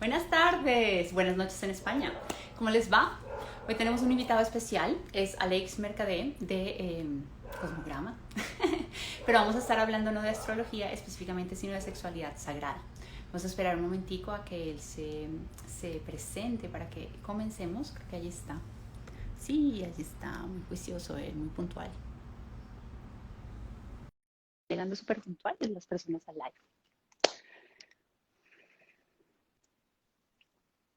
Buenas tardes, buenas noches en España. ¿Cómo les va? Hoy tenemos un invitado especial, es Alex Mercadé de Cosmograma. Pero vamos a estar hablando no de astrología específicamente, sino de sexualidad sagrada. Vamos a esperar un momentico a que él se presente para que comencemos. Creo que allí está. Sí, allí está, muy juicioso él, muy puntual. Llegando súper puntuales las personas al live.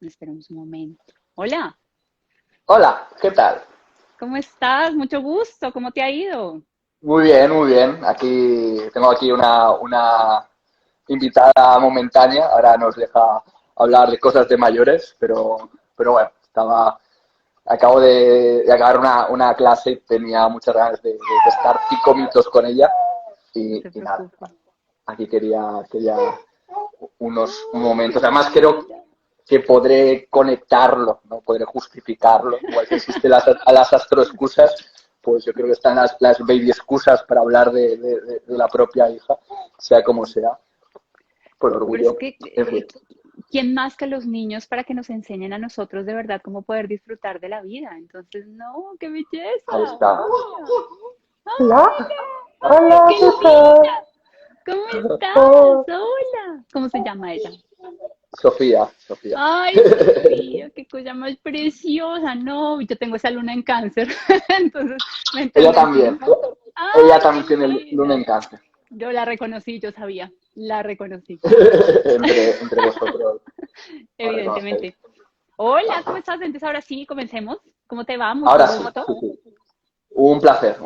Esperemos un momento. Hola, Hola, ¿qué tal? ¿cómo estás? Mucho gusto, ¿cómo te ha ido? Muy bien, muy bien. Tengo aquí una invitada momentánea. Ahora nos deja hablar de cosas de mayores, pero bueno, acabo de acabar una clase y tenía muchas ganas de estar 5 minutos con ella No y, te y nada, preocupes. aquí quería unos momentos. Además, creo Mira. que podré conectarlo, ¿no? Podré justificarlo. Igual que existen las astroexcusas, pues yo creo que están las baby excusas para hablar de la propia hija, sea como sea, por Pero es orgullo. que, En fin. ¿quién más que los niños para que nos enseñen a nosotros de verdad cómo poder disfrutar de la vida? Entonces, no, qué Ahí belleza. está. Hola. Hola, Hola. Ay, hola, qué ¿qué tal? linda. ¿Cómo estás? Oh, Hola. ¿Cómo se llama ella? Sofía, Sofía. Ay, Sofía, qué cosa más preciosa. No, yo tengo esa luna en cáncer. Entonces, ¿me Ella entiendes? también. Ella Ay, qué también tiene luna en linda. cáncer. Yo la reconocí, yo sabía, la reconocí, Entre vosotros os reconocéis. evidentemente. Hola, ¿cómo estás? Entonces ahora sí, comencemos. ¿Cómo te va? Mucho Ahora sí, gusto. sí, sí. Un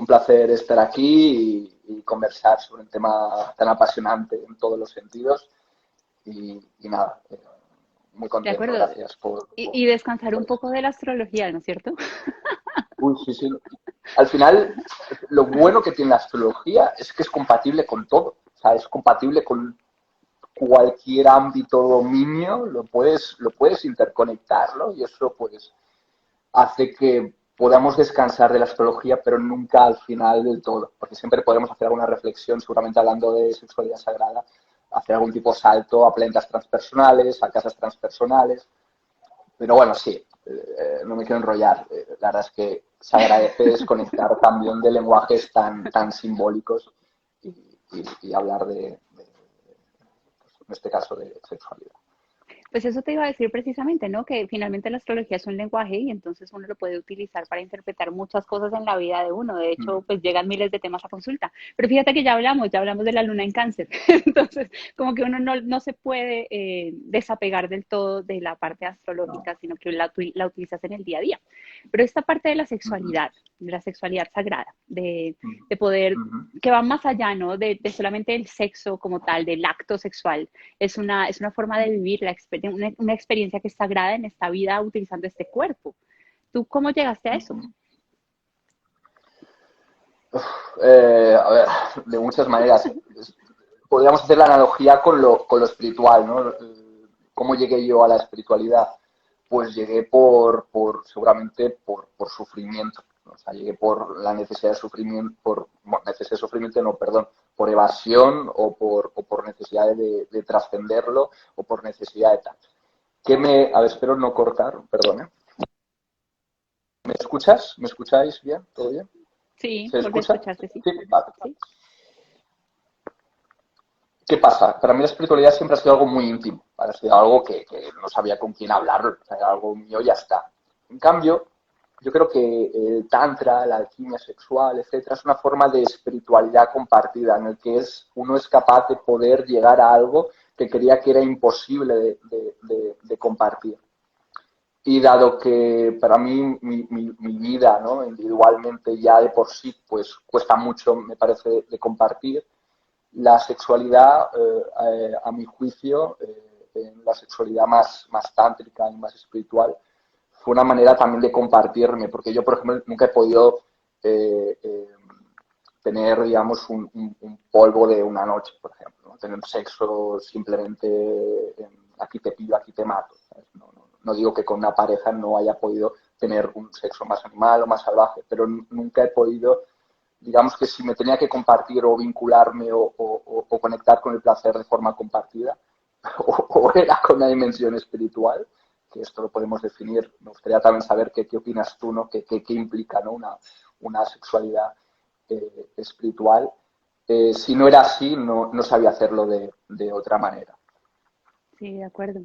placer estar aquí y conversar sobre un tema tan apasionante en todos los sentidos. Y nada, muy De contento, acuerdo. gracias Y descansar un por eso. poco de la astrología, ¿no es cierto? Uy, sí, sí. Al final, lo bueno que tiene la astrología es que es compatible con todo. O sea, es compatible con cualquier ámbito dominio, lo puedes interconectarlo y eso pues hace que podamos descansar de la astrología, pero nunca al final del todo, porque siempre podemos hacer alguna reflexión, seguramente hablando de sexualidad sagrada, hacer algún tipo de salto a planetas transpersonales, a casas transpersonales, pero bueno, sí, no me quiero enrollar. La verdad es que se agradece desconectar también de lenguajes tan simbólicos y hablar en este caso, de sexualidad. Pues eso te iba a decir precisamente, ¿no? Que finalmente la astrología es un lenguaje y entonces uno lo puede utilizar para interpretar muchas cosas en la vida de uno. De hecho, Mm, pues llegan miles de temas a consulta. Pero fíjate que ya hablamos de la luna en cáncer. Entonces, como que uno no se puede desapegar del todo de la parte no. astrológica, sino que la utilizas en el día a día. Pero esta parte Ujú, de la sexualidad sagrada, ujú, de poder, ujú. que va más allá, ¿no? De solamente el sexo como tal, del acto sexual, es una forma de vivir una experiencia que es sagrada en esta vida utilizando este cuerpo. ¿Tú cómo llegaste a eso? A ver, de muchas maneras. Podríamos hacer la analogía con lo espiritual, ¿no? ¿Cómo llegué yo a la espiritualidad? Pues llegué seguramente por sufrimiento, ¿no? O sea, llegué por la necesidad de sufrimiento, bueno, necesidad de sufrimiento, no, perdón, por evasión o por necesidad de trascenderlo o por necesidad de tal. A ver, espero no cortar, perdón, ¿eh? ¿Me escuchas? ¿Me escucháis bien? ¿Todo bien? Sí, ¿Se volví a escucha? escucharte, sí. Sí, vale. Sí. ¿Qué pasa? Para mí la espiritualidad siempre ha sido algo muy íntimo, ¿vale? Ha sido algo que no sabía con quién hablarlo, o sea, era algo mío y ya está. En cambio, yo creo que el tantra, la alquimia sexual, etcétera, es una forma de espiritualidad compartida en el que uno es capaz de poder llegar a algo que creía que era imposible de compartir. Y dado que para mí mi vida, ¿no? Individualmente ya de por sí pues cuesta mucho, me parece, de compartir, la sexualidad, a mi juicio, la sexualidad más tántrica y más espiritual, fue una manera también de compartirme, porque yo, por ejemplo, nunca he podido eh, eh, tener, digamos, un polvo de una noche, por ejemplo, ¿no? Tener sexo simplemente aquí te pillo, aquí te mato. No digo que con una pareja no haya podido tener un sexo más animal o más salvaje, pero nunca he podido, digamos que si me tenía que compartir o vincularme o conectar con el placer de forma compartida, o era con una dimensión espiritual, que esto lo podemos definir. Me gustaría también saber qué opinas tú, ¿no? ¿Qué implica, ¿no? Una sexualidad espiritual. Si no era así, no sabía hacerlo de otra manera. Sí, de acuerdo.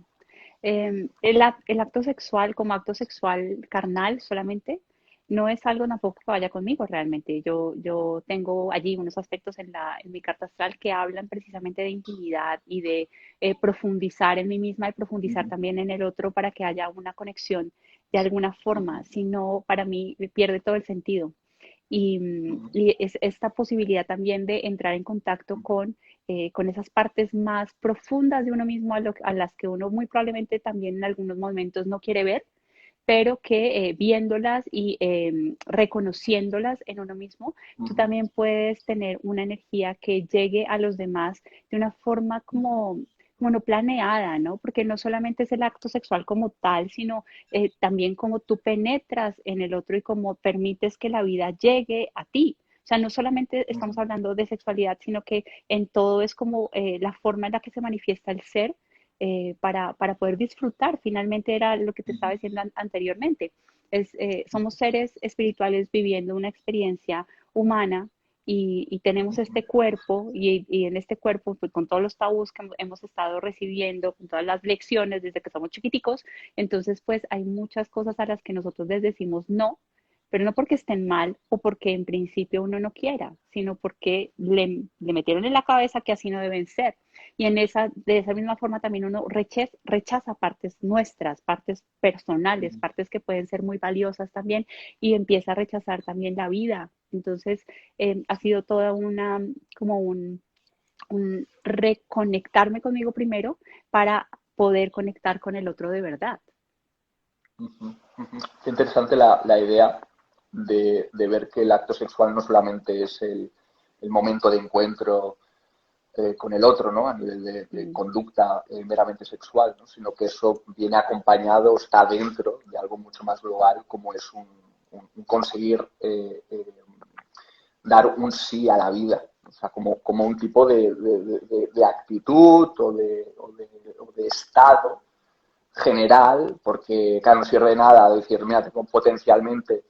El acto sexual como acto sexual carnal solamente no es algo tampoco que vaya conmigo realmente. Yo tengo allí unos aspectos en mi carta astral que hablan precisamente de intimidad y de profundizar en mí misma y profundizar también en el otro para que haya una conexión de alguna forma. Si no, para mí pierde todo el sentido. Y es esta posibilidad también de entrar en contacto con esas partes más profundas de uno mismo a las que uno muy probablemente también en algunos momentos no quiere ver, pero que viéndolas y reconociéndolas en uno mismo, tú también puedes tener una energía que llegue a los demás de una forma como no planeada, ¿no? Porque no solamente es el acto sexual como tal, sino también como tú penetras en el otro y cómo permites que la vida llegue a ti. O sea, no solamente estamos hablando de sexualidad, sino que en todo es como la forma en la que se manifiesta el ser para poder disfrutar. Finalmente era lo que te estaba diciendo anteriormente. Somos seres espirituales viviendo una experiencia humana y tenemos este cuerpo y en este cuerpo, pues, con todos los tabús que hemos estado recibiendo, con todas las lecciones desde que somos chiquiticos, entonces pues hay muchas cosas a las que nosotros les decimos no, pero no porque estén mal o porque en principio uno no quiera, sino porque le metieron en la cabeza que así no deben ser. Y de esa misma forma también uno rechaza partes nuestras, partes personales, partes que pueden ser muy valiosas también, y empieza a rechazar también la vida. Entonces, ha sido toda como un reconectarme conmigo primero para poder conectar con el otro de verdad. Qué interesante la idea de ver que el acto sexual no solamente es el momento de encuentro con el otro, ¿no? A nivel de Mm, conducta meramente sexual, ¿no? Sino que eso viene acompañado, está dentro de algo mucho más global, como es un conseguir dar un sí a la vida, o sea, como un tipo de actitud o de estado general, porque, claro, no sirve de nada decir, mira, tengo potencialmente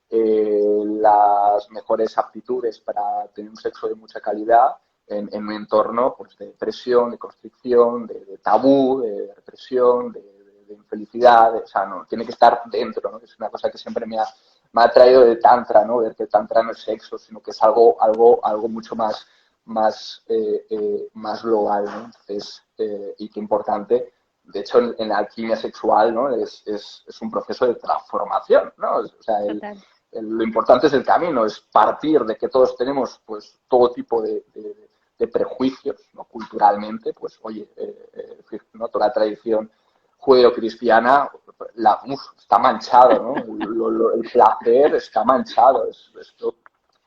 las mejores aptitudes para tener un sexo de mucha calidad en un entorno pues, de presión, de constricción, de tabú, de represión, de infelicidad, o sea, no, tiene que estar dentro, ¿no? Es una cosa que siempre me ha traído del Tantra, ¿no? Ver que el Tantra no es sexo, sino que es algo mucho más global, ¿no? Entonces, y qué importante de hecho, en la alquimia sexual, ¿no? Es un proceso de transformación, ¿no? O sea, total. lo importante es el camino, es partir de que todos tenemos pues todo tipo de prejuicios, ¿no? Culturalmente, pues oye, ¿no? Toda la tradición judeo-cristiana está manchado, ¿no? El placer está manchado, esto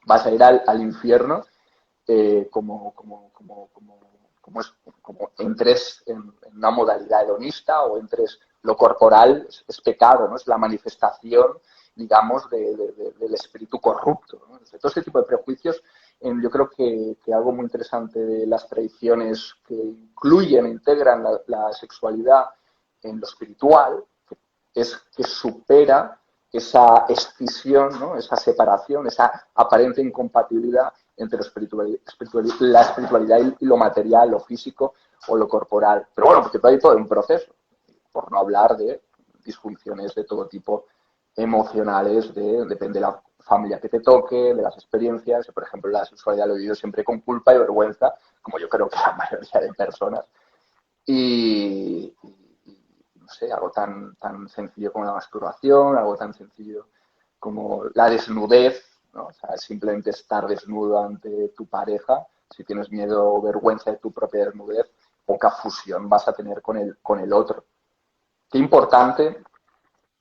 vas a ir al infierno como, como entres en una modalidad hedonista o entres lo corporal es pecado, ¿no? Es la manifestación, digamos, del espíritu corrupto, ¿no? Todo este tipo de prejuicios, yo creo que algo muy interesante de las tradiciones que incluyen e integran la sexualidad en lo espiritual es que supera esa escisión, ¿no? Esa separación, esa aparente incompatibilidad entre la espiritualidad y lo material, lo físico o lo corporal. Pero bueno, porque todavía hay todo un proceso, por no hablar de disfunciones de todo tipo emocionales, depende de la familia que te toque, de las experiencias. Por ejemplo, la sexualidad lo he vivido siempre con culpa y vergüenza, como yo creo que la mayoría de personas. Y no sé, algo tan sencillo como la masturbación, algo tan sencillo como la desnudez, ¿no? O sea, simplemente estar desnudo ante tu pareja, si tienes miedo o vergüenza de tu propia desnudez, poca fusión vas a tener con el otro. Qué importante,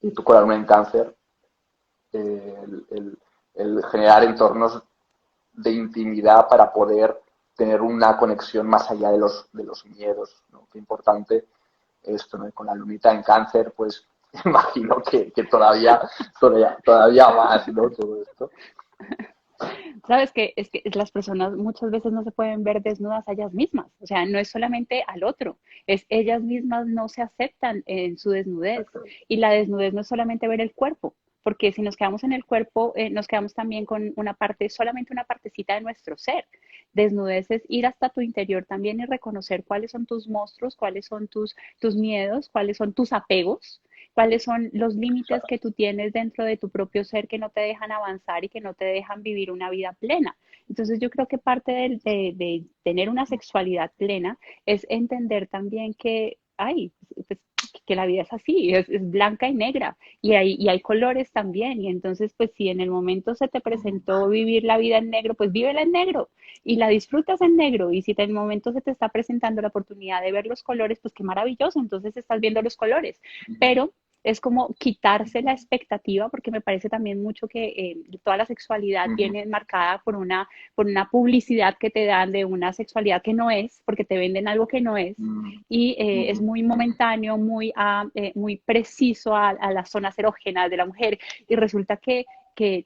y tú con la luna en cáncer, el generar entornos de intimidad para poder tener una conexión más allá de los miedos, ¿no? Qué importante esto, ¿no? Con la lunita en cáncer, pues imagino que todavía más, ¿no? Todo esto. Sabes que es que las personas muchas veces no se pueden ver desnudas a ellas mismas, o sea, no es solamente al otro, es ellas mismas no se aceptan en su desnudez y la desnudez no es solamente ver el cuerpo, porque si nos quedamos en el cuerpo, nos quedamos también con una parte, solamente una partecita de nuestro ser. Desnudez es ir hasta tu interior también y reconocer cuáles son tus monstruos, cuáles son tus miedos, cuáles son tus apegos, cuáles son los límites que tú tienes dentro de tu propio ser que no te dejan avanzar y que no te dejan vivir una vida plena. Entonces yo creo que parte de tener una sexualidad plena es entender también que, ay, pues, que la vida es así, es blanca y negra, y hay colores también, y entonces pues si en el momento se te presentó vivir la vida en negro, pues vívela en negro, y la disfrutas en negro, y si en el momento se te está presentando la oportunidad de ver los colores, pues qué maravilloso, entonces estás viendo los colores, pero es como quitarse la expectativa, porque me parece también mucho que toda la sexualidad Ujú, viene marcada por una publicidad que te dan de una sexualidad que no es, porque te venden algo que no es, ujú, y es ujú, muy momentáneo, muy preciso a las zonas erógenas de la mujer, y resulta que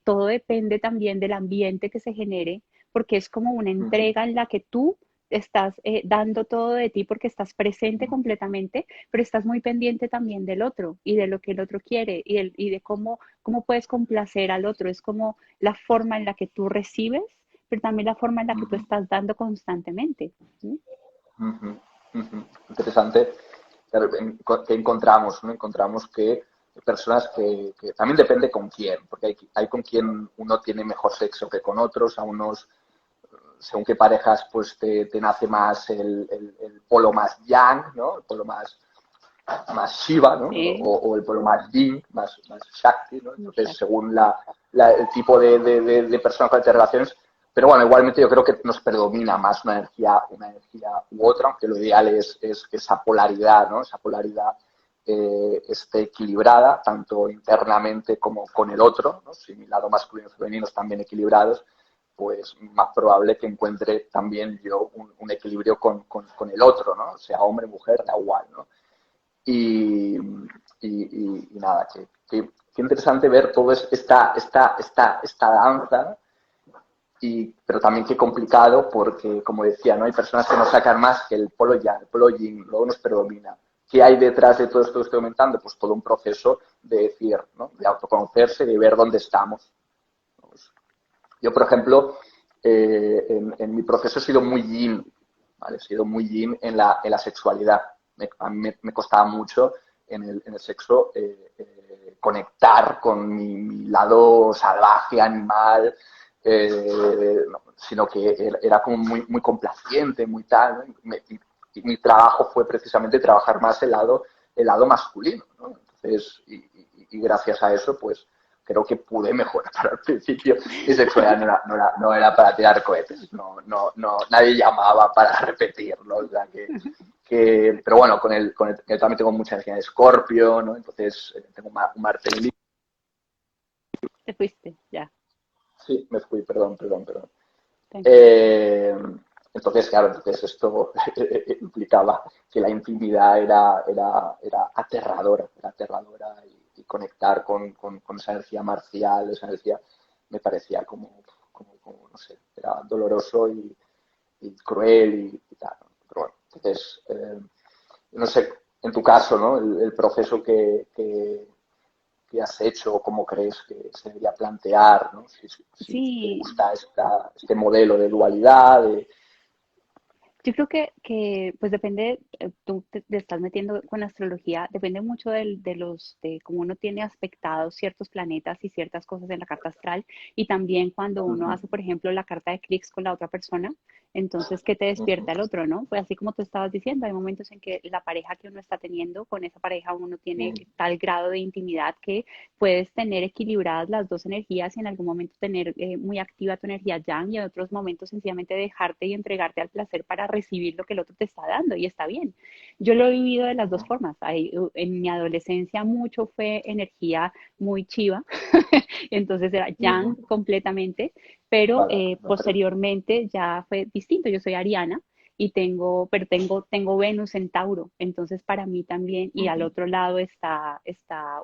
todo depende también del ambiente que se genere, porque es como una ujú, entrega en la que tú estás dando todo de ti porque estás presente completamente, pero estás muy pendiente también del otro y de lo que el otro quiere y de cómo puedes complacer al otro. Es como la forma en la que tú recibes, pero también la forma en la que tú ujú, estás dando constantemente. ¿Sí? ujú, ujú. Interesante. Claro, que encontramos, ¿no? Encontramos que hay personas que también depende con quién, porque hay con quien uno tiene mejor sexo que con otros, a unos según qué parejas, pues te nace más el polo más yang, ¿no? El polo más Shiva, ¿no? Sí. O el polo más Yin, más Shakti, ¿no? Entonces, según el tipo de personas con el que te relaciones. Pero bueno, igualmente yo creo que nos predomina más una energía u otra, aunque lo ideal es que esa polaridad, ¿no? Esa polaridad esté equilibrada, tanto internamente como con el otro, ¿no? Si mi lado masculino y femenino están bien equilibrados, pues más probable que encuentre también yo un equilibrio con el otro, ¿no? Sea hombre, mujer, da igual, ¿no? Y, y nada, qué interesante ver toda esta danza, pero también qué complicado porque, como decía, ¿no? Hay personas que nos sacan más que el polo yang, el polo yin, luego nos predomina. ¿Qué hay detrás de todo esto que estoy comentando? Pues todo un proceso de decir, ¿no? De autoconocerse, de ver dónde estamos. Yo, por ejemplo, en mi proceso he sido muy yin, ¿vale? He sido muy yin en la sexualidad. A mí me costaba mucho en el sexo conectar con mi lado salvaje, animal, no, sino que era como muy complaciente, muy tal, ¿no? Y mi trabajo fue precisamente trabajar más el lado masculino, ¿no? Entonces, y gracias a eso, pues creo que pude mejorar. Pero al principio mi sexualidad no era para tirar cohetes, no, nadie llamaba para repetirlo, o sea pero bueno, yo también tengo mucha energía de Escorpio, ¿no? Entonces tengo un Marte en Libra. Te fuiste, ya. Sí, me fui, perdón. Tranquilo. Eh, entonces, claro, esto implicaba que la intimidad era aterradora y conectar con esa energía marcial, esa energía, me parecía como, no sé, era doloroso y cruel y tal, ¿no? Pero bueno, entonces, no sé, en tu caso, ¿no? El proceso que has hecho o cómo crees que se debería plantear, ¿no? Si te Sí, gusta este modelo de dualidad. yo creo que pues depende, tú te estás metiendo con astrología, depende mucho de cómo uno tiene aspectados ciertos planetas y ciertas cosas en la carta astral, y también cuando uno Ujú, hace, por ejemplo, la carta de clics con la otra persona, entonces, ¿qué te ujú, despierta el otro, no? Pues así como tú estabas diciendo, hay momentos en que la pareja que uno está teniendo, con esa pareja uno tiene ujú, tal grado de intimidad que puedes tener equilibradas las dos energías y en algún momento tener muy activa tu energía yang y en otros momentos sencillamente dejarte y entregarte al placer para recibir lo que el otro te está dando y está bien. Yo lo he vivido de las dos formas. En mi adolescencia mucho fue energía muy chiva, entonces era ujú. yang completamente, pero Vale, me parece. posteriormente ya fue distinto. Yo soy ariana. pero tengo Venus en Tauro, entonces para mí también, y al otro lado está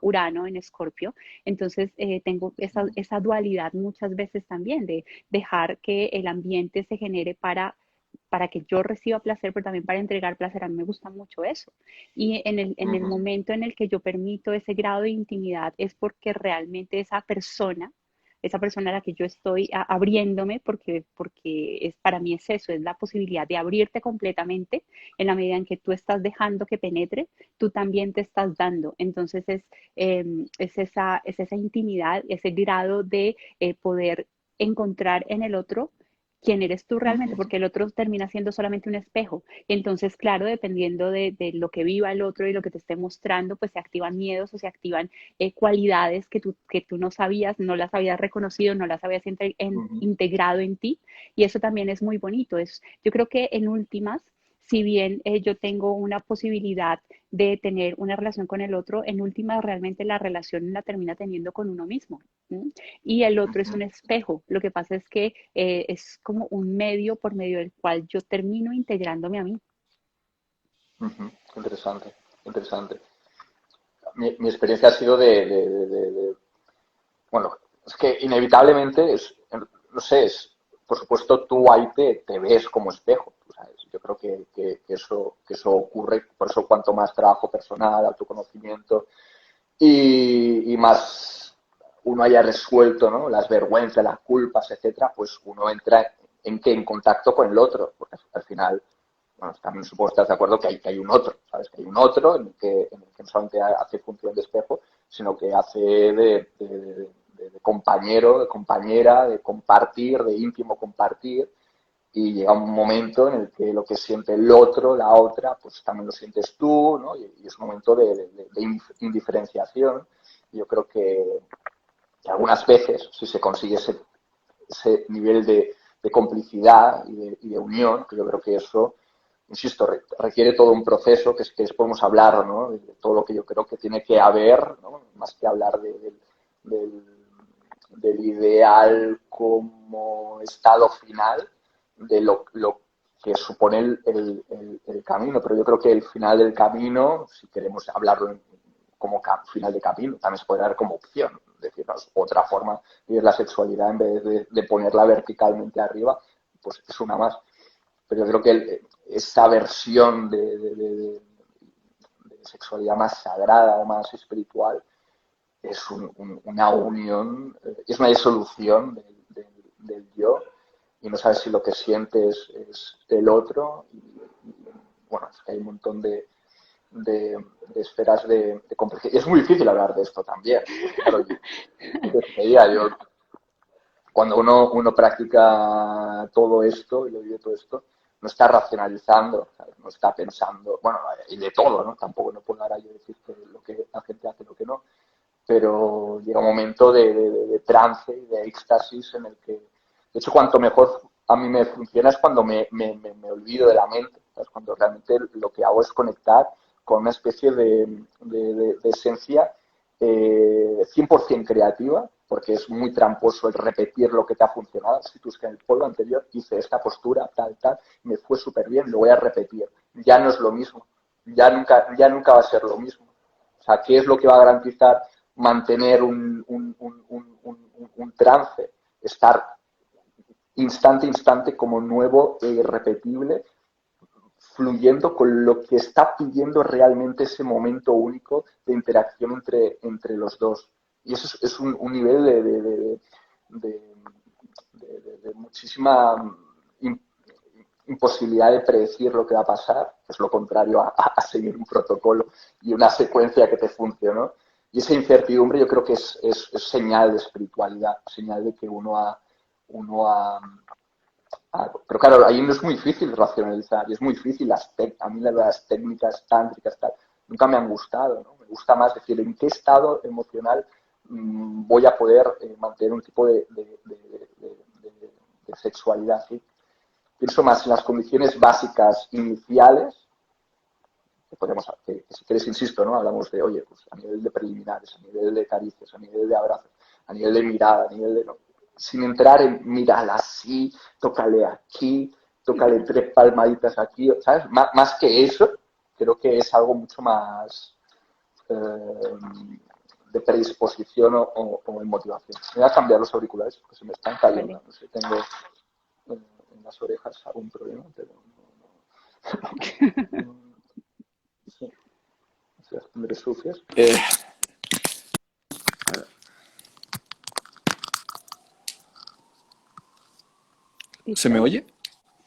Urano en Escorpio, entonces tengo esa dualidad muchas veces también de dejar que el ambiente se genere para que yo reciba placer, pero también para entregar placer. A mí me gusta mucho eso. Y en el momento en el que yo permito ese grado de intimidad es porque realmente esa persona a la que yo estoy abriéndome, porque para mí es eso, es la posibilidad de abrirte completamente en la medida en que tú estás dejando que penetre, tú también te estás dando. Entonces es esa intimidad, ese grado de poder encontrar en el otro quién eres tú realmente, porque el otro termina siendo solamente un espejo. Entonces, claro, dependiendo de lo que viva el otro y lo que te esté mostrando, pues se activan miedos o se activan cualidades que tú no sabías, no las habías reconocido, no las habías integrado en ti. Y eso también es muy bonito. Yo creo que en últimas, si bien yo tengo una posibilidad de tener una relación con el otro, en últimas realmente la relación la termina teniendo con uno mismo. ¿Sí? Y el otro es un espejo. Lo que pasa es que es como un medio por medio del cual yo termino integrándome a mí. Interesante, interesante. Mi experiencia ha sido bueno, es que inevitablemente no sé, por supuesto tú ahí te ves como espejo, tú sabes. Yo creo que eso ocurre, por eso cuanto más trabajo personal, autoconocimiento y más uno haya resuelto, ¿no?, las vergüenzas, las culpas, etcétera, pues uno entra en contacto con el otro, porque al final, bueno, también supongo que estás de acuerdo que hay un otro, ¿sabes? Que hay un otro en el que no solamente hace función de espejo, sino que hace de compañero, de compañera, de compartir, de íntimo compartir, y llega un momento en el que lo que siente el otro, la otra, pues también lo sientes tú, ¿no? Y es un momento de indiferenciación. Yo creo que algunas veces, si se consigue ese nivel de complicidad y de unión, que yo creo que eso, insisto, requiere todo un proceso que podemos hablar, ¿no?, de todo lo que yo creo que tiene que haber, ¿no?, más que hablar del, del ideal como estado final, de lo que supone el camino. Pero yo creo que el final del camino, si queremos hablarlo como final de camino, también se puede dar como opción, decirnos otra forma de ver la sexualidad en vez de ponerla verticalmente arriba, pues es una más. Pero yo creo que esa versión de sexualidad más sagrada, más espiritual, es una unión, es una disolución del yo, y no sabes si lo que sientes es el otro. Bueno, es que hay un montón de esferas de complejidad. Y es muy difícil hablar de esto también, porque claro, yo cuando uno practica todo esto y lo vive todo esto, no está racionalizando, ¿sabes? No está pensando, bueno, y de todo, ¿no? Tampoco no puedo ahora yo decir que lo que la gente hace, lo que no, pero llega un momento de trance y de éxtasis en el que, de hecho, cuanto mejor a mí me funciona es cuando me olvido de la mente, ¿sabes? Cuando realmente lo que hago es conectar con una especie de esencia 100% creativa, porque es muy tramposo el repetir lo que te ha funcionado. Si tú es que en el pueblo anterior hice esta postura, tal, tal, me fue súper bien, lo voy a repetir. Ya no es lo mismo, ya nunca va a ser lo mismo. O sea, ¿qué es lo que va a garantizar mantener un trance? Estar instante a instante como nuevo e irrepetible, fluyendo con lo que está pidiendo realmente ese momento único de interacción entre los dos. Y eso es un nivel de muchísima imposibilidad de predecir lo que va a pasar, que es lo contrario a seguir un protocolo y una secuencia que te funcionó. Y esa incertidumbre yo creo que es señal de espiritualidad, señal de que pero claro, ahí no es muy difícil racionalizar, y es muy difícil a mí las técnicas tántricas tal, nunca me han gustado, ¿no? Me gusta más decir en qué estado emocional voy a poder mantener un tipo de sexualidad, ¿sí? Pienso más en las condiciones básicas iniciales, que si quieres, insisto, ¿no? Hablamos de, oye, pues a nivel de preliminares, a nivel de caricias, a nivel de abrazos, a nivel de mirada, a nivel de... No, sin entrar en mírala así, tócale aquí, tócale 3 palmaditas aquí, ¿sabes? Más que eso, creo que es algo mucho más de predisposición o en motivación. Me voy a cambiar los auriculares porque se me están Vale. cayendo. No sé, tengo en las orejas algún problema, pero no, sí, se las tendré sucias. ¿Se me ¿Listo? oye?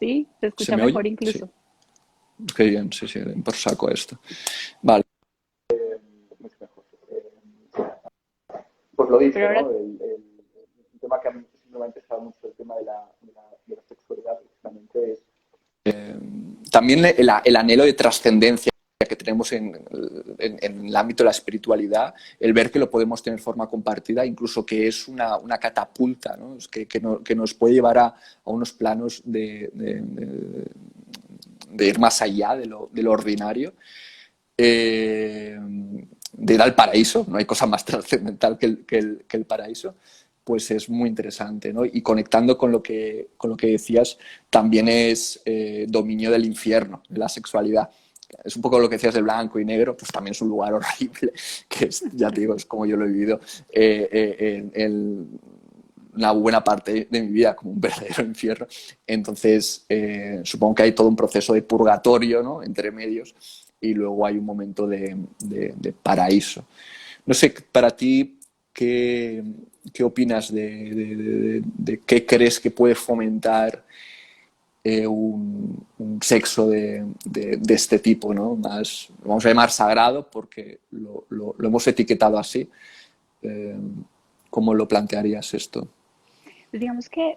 Sí, se ¿Se escucha me oye? mejor Sí. incluso. Qué bien, sí, sí, por saco esto. Vale. Mucho mejor. Pues lo Pero dicho, ahora, ¿no? El tema que a mí siempre me ha interesado mucho, el tema de la sexualidad, precisamente es también el anhelo de trascendencia que tenemos en el ámbito de la espiritualidad, el ver que lo podemos tener de forma compartida, incluso que es una catapulta, ¿no? Que nos puede llevar a unos planos de ir más allá de lo ordinario, de ir al paraíso. No hay cosa más trascendental que el paraíso. Pues es muy interesante, ¿no? Y conectando con lo que decías, también es dominio del infierno, de la sexualidad. Es un poco lo que decías de blanco y negro, pues también es un lugar horrible, que es, ya te digo, es como yo lo he vivido una buena parte de mi vida, como un verdadero infierno. Entonces, supongo que hay todo un proceso de purgatorio, ¿no? Entre medios, y luego hay un momento de paraíso. No sé, para ti, ¿qué opinas de qué crees que puede fomentar un sexo de este tipo, ¿no? Más, vamos a llamar sagrado, porque lo hemos etiquetado así. Eh, ¿Cómo lo plantearías esto? pues digamos que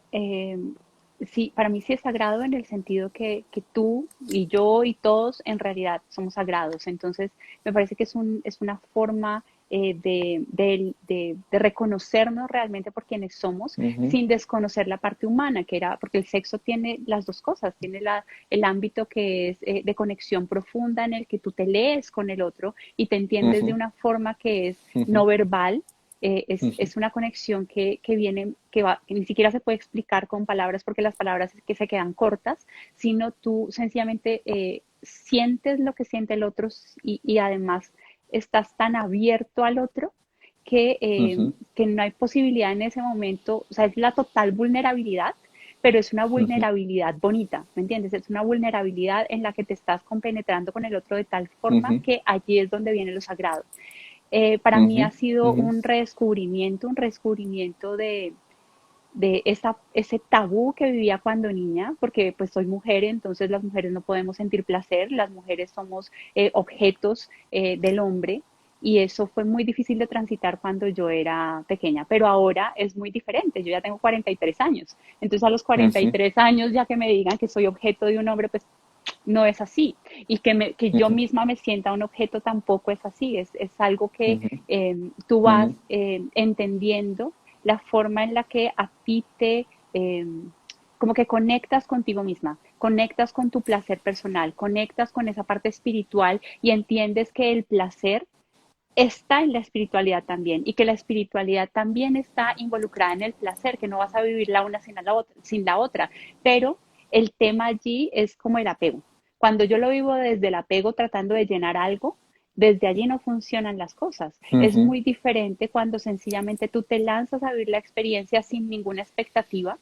sí, para mí sí es sagrado en el sentido que tú y yo y todos en realidad somos sagrados. Entonces, me parece que es una forma de reconocernos realmente por quienes somos Uh -huh, sin desconocer la parte humana, que era, porque el sexo tiene las dos cosas, tiene el ámbito que es de conexión profunda en el que tú te lees con el otro y te uh entiendes de -huh, una forma que es uh -huh, no verbal. uh -huh, Es una conexión que viene, que ni siquiera se puede explicar con palabras porque las palabras es que se quedan cortas, sino tú sencillamente sientes lo que siente el otro y además estás tan abierto al otro uh -huh, que no hay posibilidad en ese momento, o sea, es la total vulnerabilidad, pero es una uh -huh, vulnerabilidad bonita, ¿me entiendes? Es una vulnerabilidad en la que te estás compenetrando con el otro de tal uh forma -huh, que allí es donde viene lo sagrado. Para uh mí -huh, ha sido uh un redescubrimiento de ese tabú que vivía cuando niña, porque pues soy mujer, entonces las mujeres no podemos sentir placer, las mujeres somos objetos del hombre y eso fue muy difícil de transitar cuando yo era pequeña, pero ahora es muy diferente, yo ya tengo 43 años, entonces a los -huh, 43 años ya que me digan que soy objeto de un hombre, pues no es así. Y que uh yo -huh, misma me sienta un objeto tampoco es así. Es algo que uh tú vas -huh, entendiendo la forma en la que a ti como que conectas contigo misma, conectas con tu placer personal, conectas con esa parte espiritual y entiendes que el placer está en la espiritualidad también y que la espiritualidad también está involucrada en el placer, que no vas a vivir la una sin la otra, pero el tema allí es como el apego. Cuando yo lo vivo desde el apego tratando de llenar algo, desde allí no funcionan las cosas. uh Es -huh, muy diferente cuando sencillamente tú te lanzas a vivir la experiencia sin ninguna expectativa,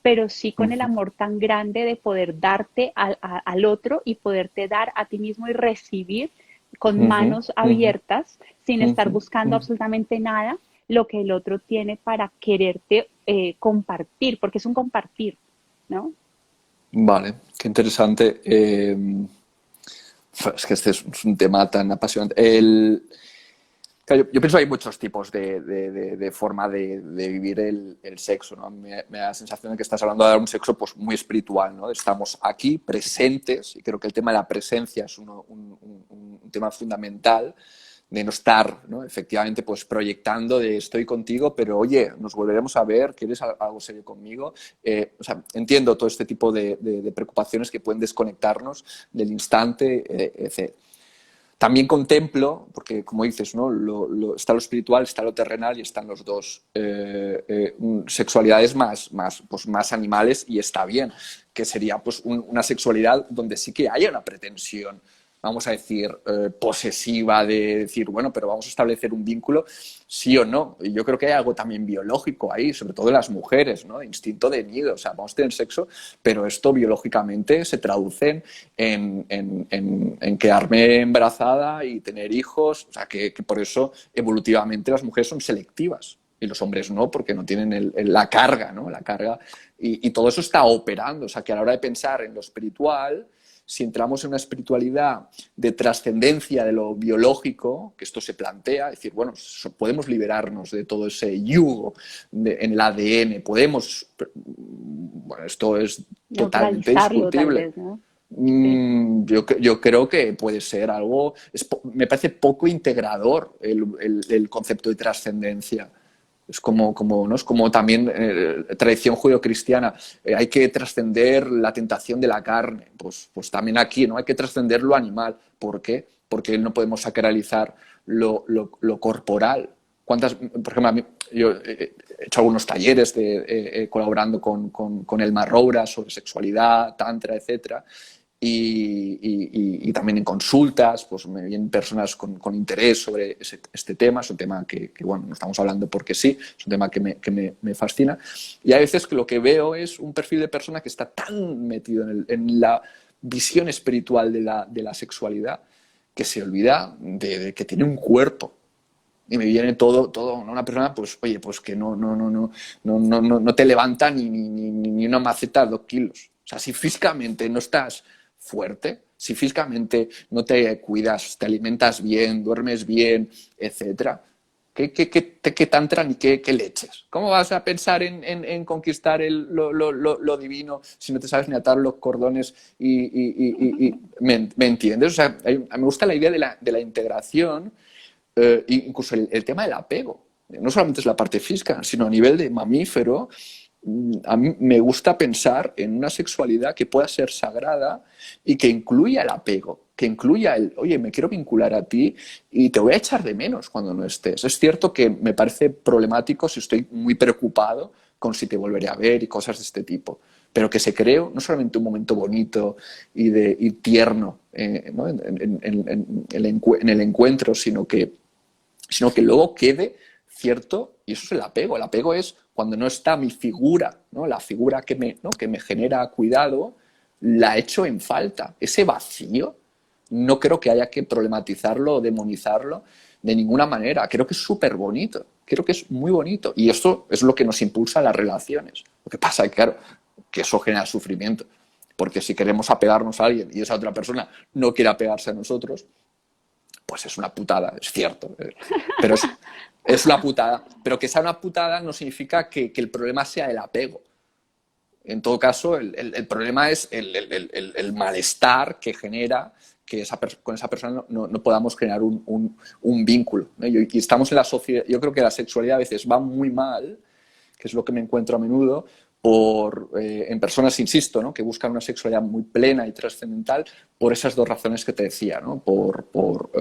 pero sí uh con el -huh, amor tan grande de poder darte al otro y poderte dar a ti mismo y recibir con uh -huh, manos abiertas, sin uh estar -huh, buscando absolutamente nada, lo que el otro tiene para quererte compartir, porque es un compartir, ¿no? Vale, qué interesante. Es que este es un tema tan apasionante. Claro, yo pienso que hay muchos tipos de forma de vivir el sexo, ¿no? Me da la sensación de que estás hablando de un sexo pues, muy espiritual, ¿no? Estamos aquí presentes y creo que el tema de la presencia es un tema fundamental de no estar, ¿no? Efectivamente, pues proyectando de estoy contigo, pero oye, nos volveremos a ver, ¿quieres algo serio conmigo? O sea, entiendo todo este tipo de preocupaciones que pueden desconectarnos del instante, etc. También contemplo, porque como dices, ¿no? Está lo espiritual, está lo terrenal y están los dos sexualidades pues más animales y está bien. que sería pues una sexualidad donde sí que haya una pretensión, vamos a decir, posesiva, de decir, bueno, pero vamos a establecer un vínculo, sí o no. Y yo creo que hay algo también biológico ahí, sobre todo en las mujeres, ¿no? Instinto de nido, o sea, vamos a tener sexo, pero esto biológicamente se traduce en quedarme embarazada y tener hijos, o sea, que por eso evolutivamente las mujeres son selectivas. Y los hombres no, porque no tienen la carga, ¿no? La carga. Y todo eso está operando. O sea, que a la hora de pensar en lo espiritual, si entramos en una espiritualidad de trascendencia de lo biológico, que esto se plantea, es decir, bueno, podemos liberarnos de todo ese yugo en el ADN, podemos, bueno, esto es totalmente discutible. Tal vez, ¿no? Sí. Yo creo que puede ser algo, me parece poco integrador el concepto de trascendencia. Es ¿no? Es como también tradición judeocristiana, hay que trascender la tentación de la carne. Pues también aquí, ¿no? Hay que trascender lo animal. ¿Por qué? Porque no podemos sacralizar lo corporal. Por ejemplo, yo he hecho algunos talleres colaborando con el Roura sobre sexualidad, tantra, etcétera. Y también en consultas, pues me vienen personas con interés sobre este tema. Es un tema que, bueno, no estamos hablando porque sí, es un tema que me fascina. Y a veces que lo que veo es un perfil de persona que está tan metido en la visión espiritual de la sexualidad que se olvida de que tiene un cuerpo. Y me viene todo una persona, pues, oye, pues que no te levanta ni una maceta de 2 kilos. O sea, si físicamente no estás fuerte, si físicamente no te cuidas, te alimentas bien, duermes bien, etcétera, ¿qué tantra ni qué leches? ¿Cómo vas a pensar en conquistar lo divino si no te sabes ni atar los cordones? ¿Me entiendes? O sea, a mí me gusta la idea de la integración, incluso el tema del apego. No solamente es la parte física, sino a nivel de mamífero. A mí me gusta pensar en una sexualidad que pueda ser sagrada y que incluya el apego, que incluya oye, me quiero vincular a ti y te voy a echar de menos cuando no estés. Es cierto que me parece problemático si estoy muy preocupado con si te volveré a ver y cosas de este tipo, pero que se cree no solamente un momento bonito y tierno, ¿no? en el encuentro, sino que luego quede cierto, y eso es el apego. El apego es cuando no está mi figura, ¿no? La figura ¿no? que me genera cuidado, la echo en falta. Ese vacío no creo que haya que problematizarlo o demonizarlo de ninguna manera. Creo que es súper bonito, creo que es muy bonito. Y esto es lo que nos impulsa a las relaciones. Lo que pasa es que, claro, que eso genera sufrimiento. Porque si queremos apegarnos a alguien y esa otra persona no quiere apegarse a nosotros, pues es una putada, es cierto. Pero es una putada. Pero que sea una putada no significa que el problema sea el apego. En todo caso, el problema es el malestar que genera que con esa persona no podamos generar un vínculo, ¿no? Y estamos en la sociedad. Yo creo que la sexualidad a veces va muy mal, que es lo que me encuentro a menudo, en personas, insisto, ¿no? Que buscan una sexualidad muy plena y trascendental por esas 2 razones que te decía, ¿no? Por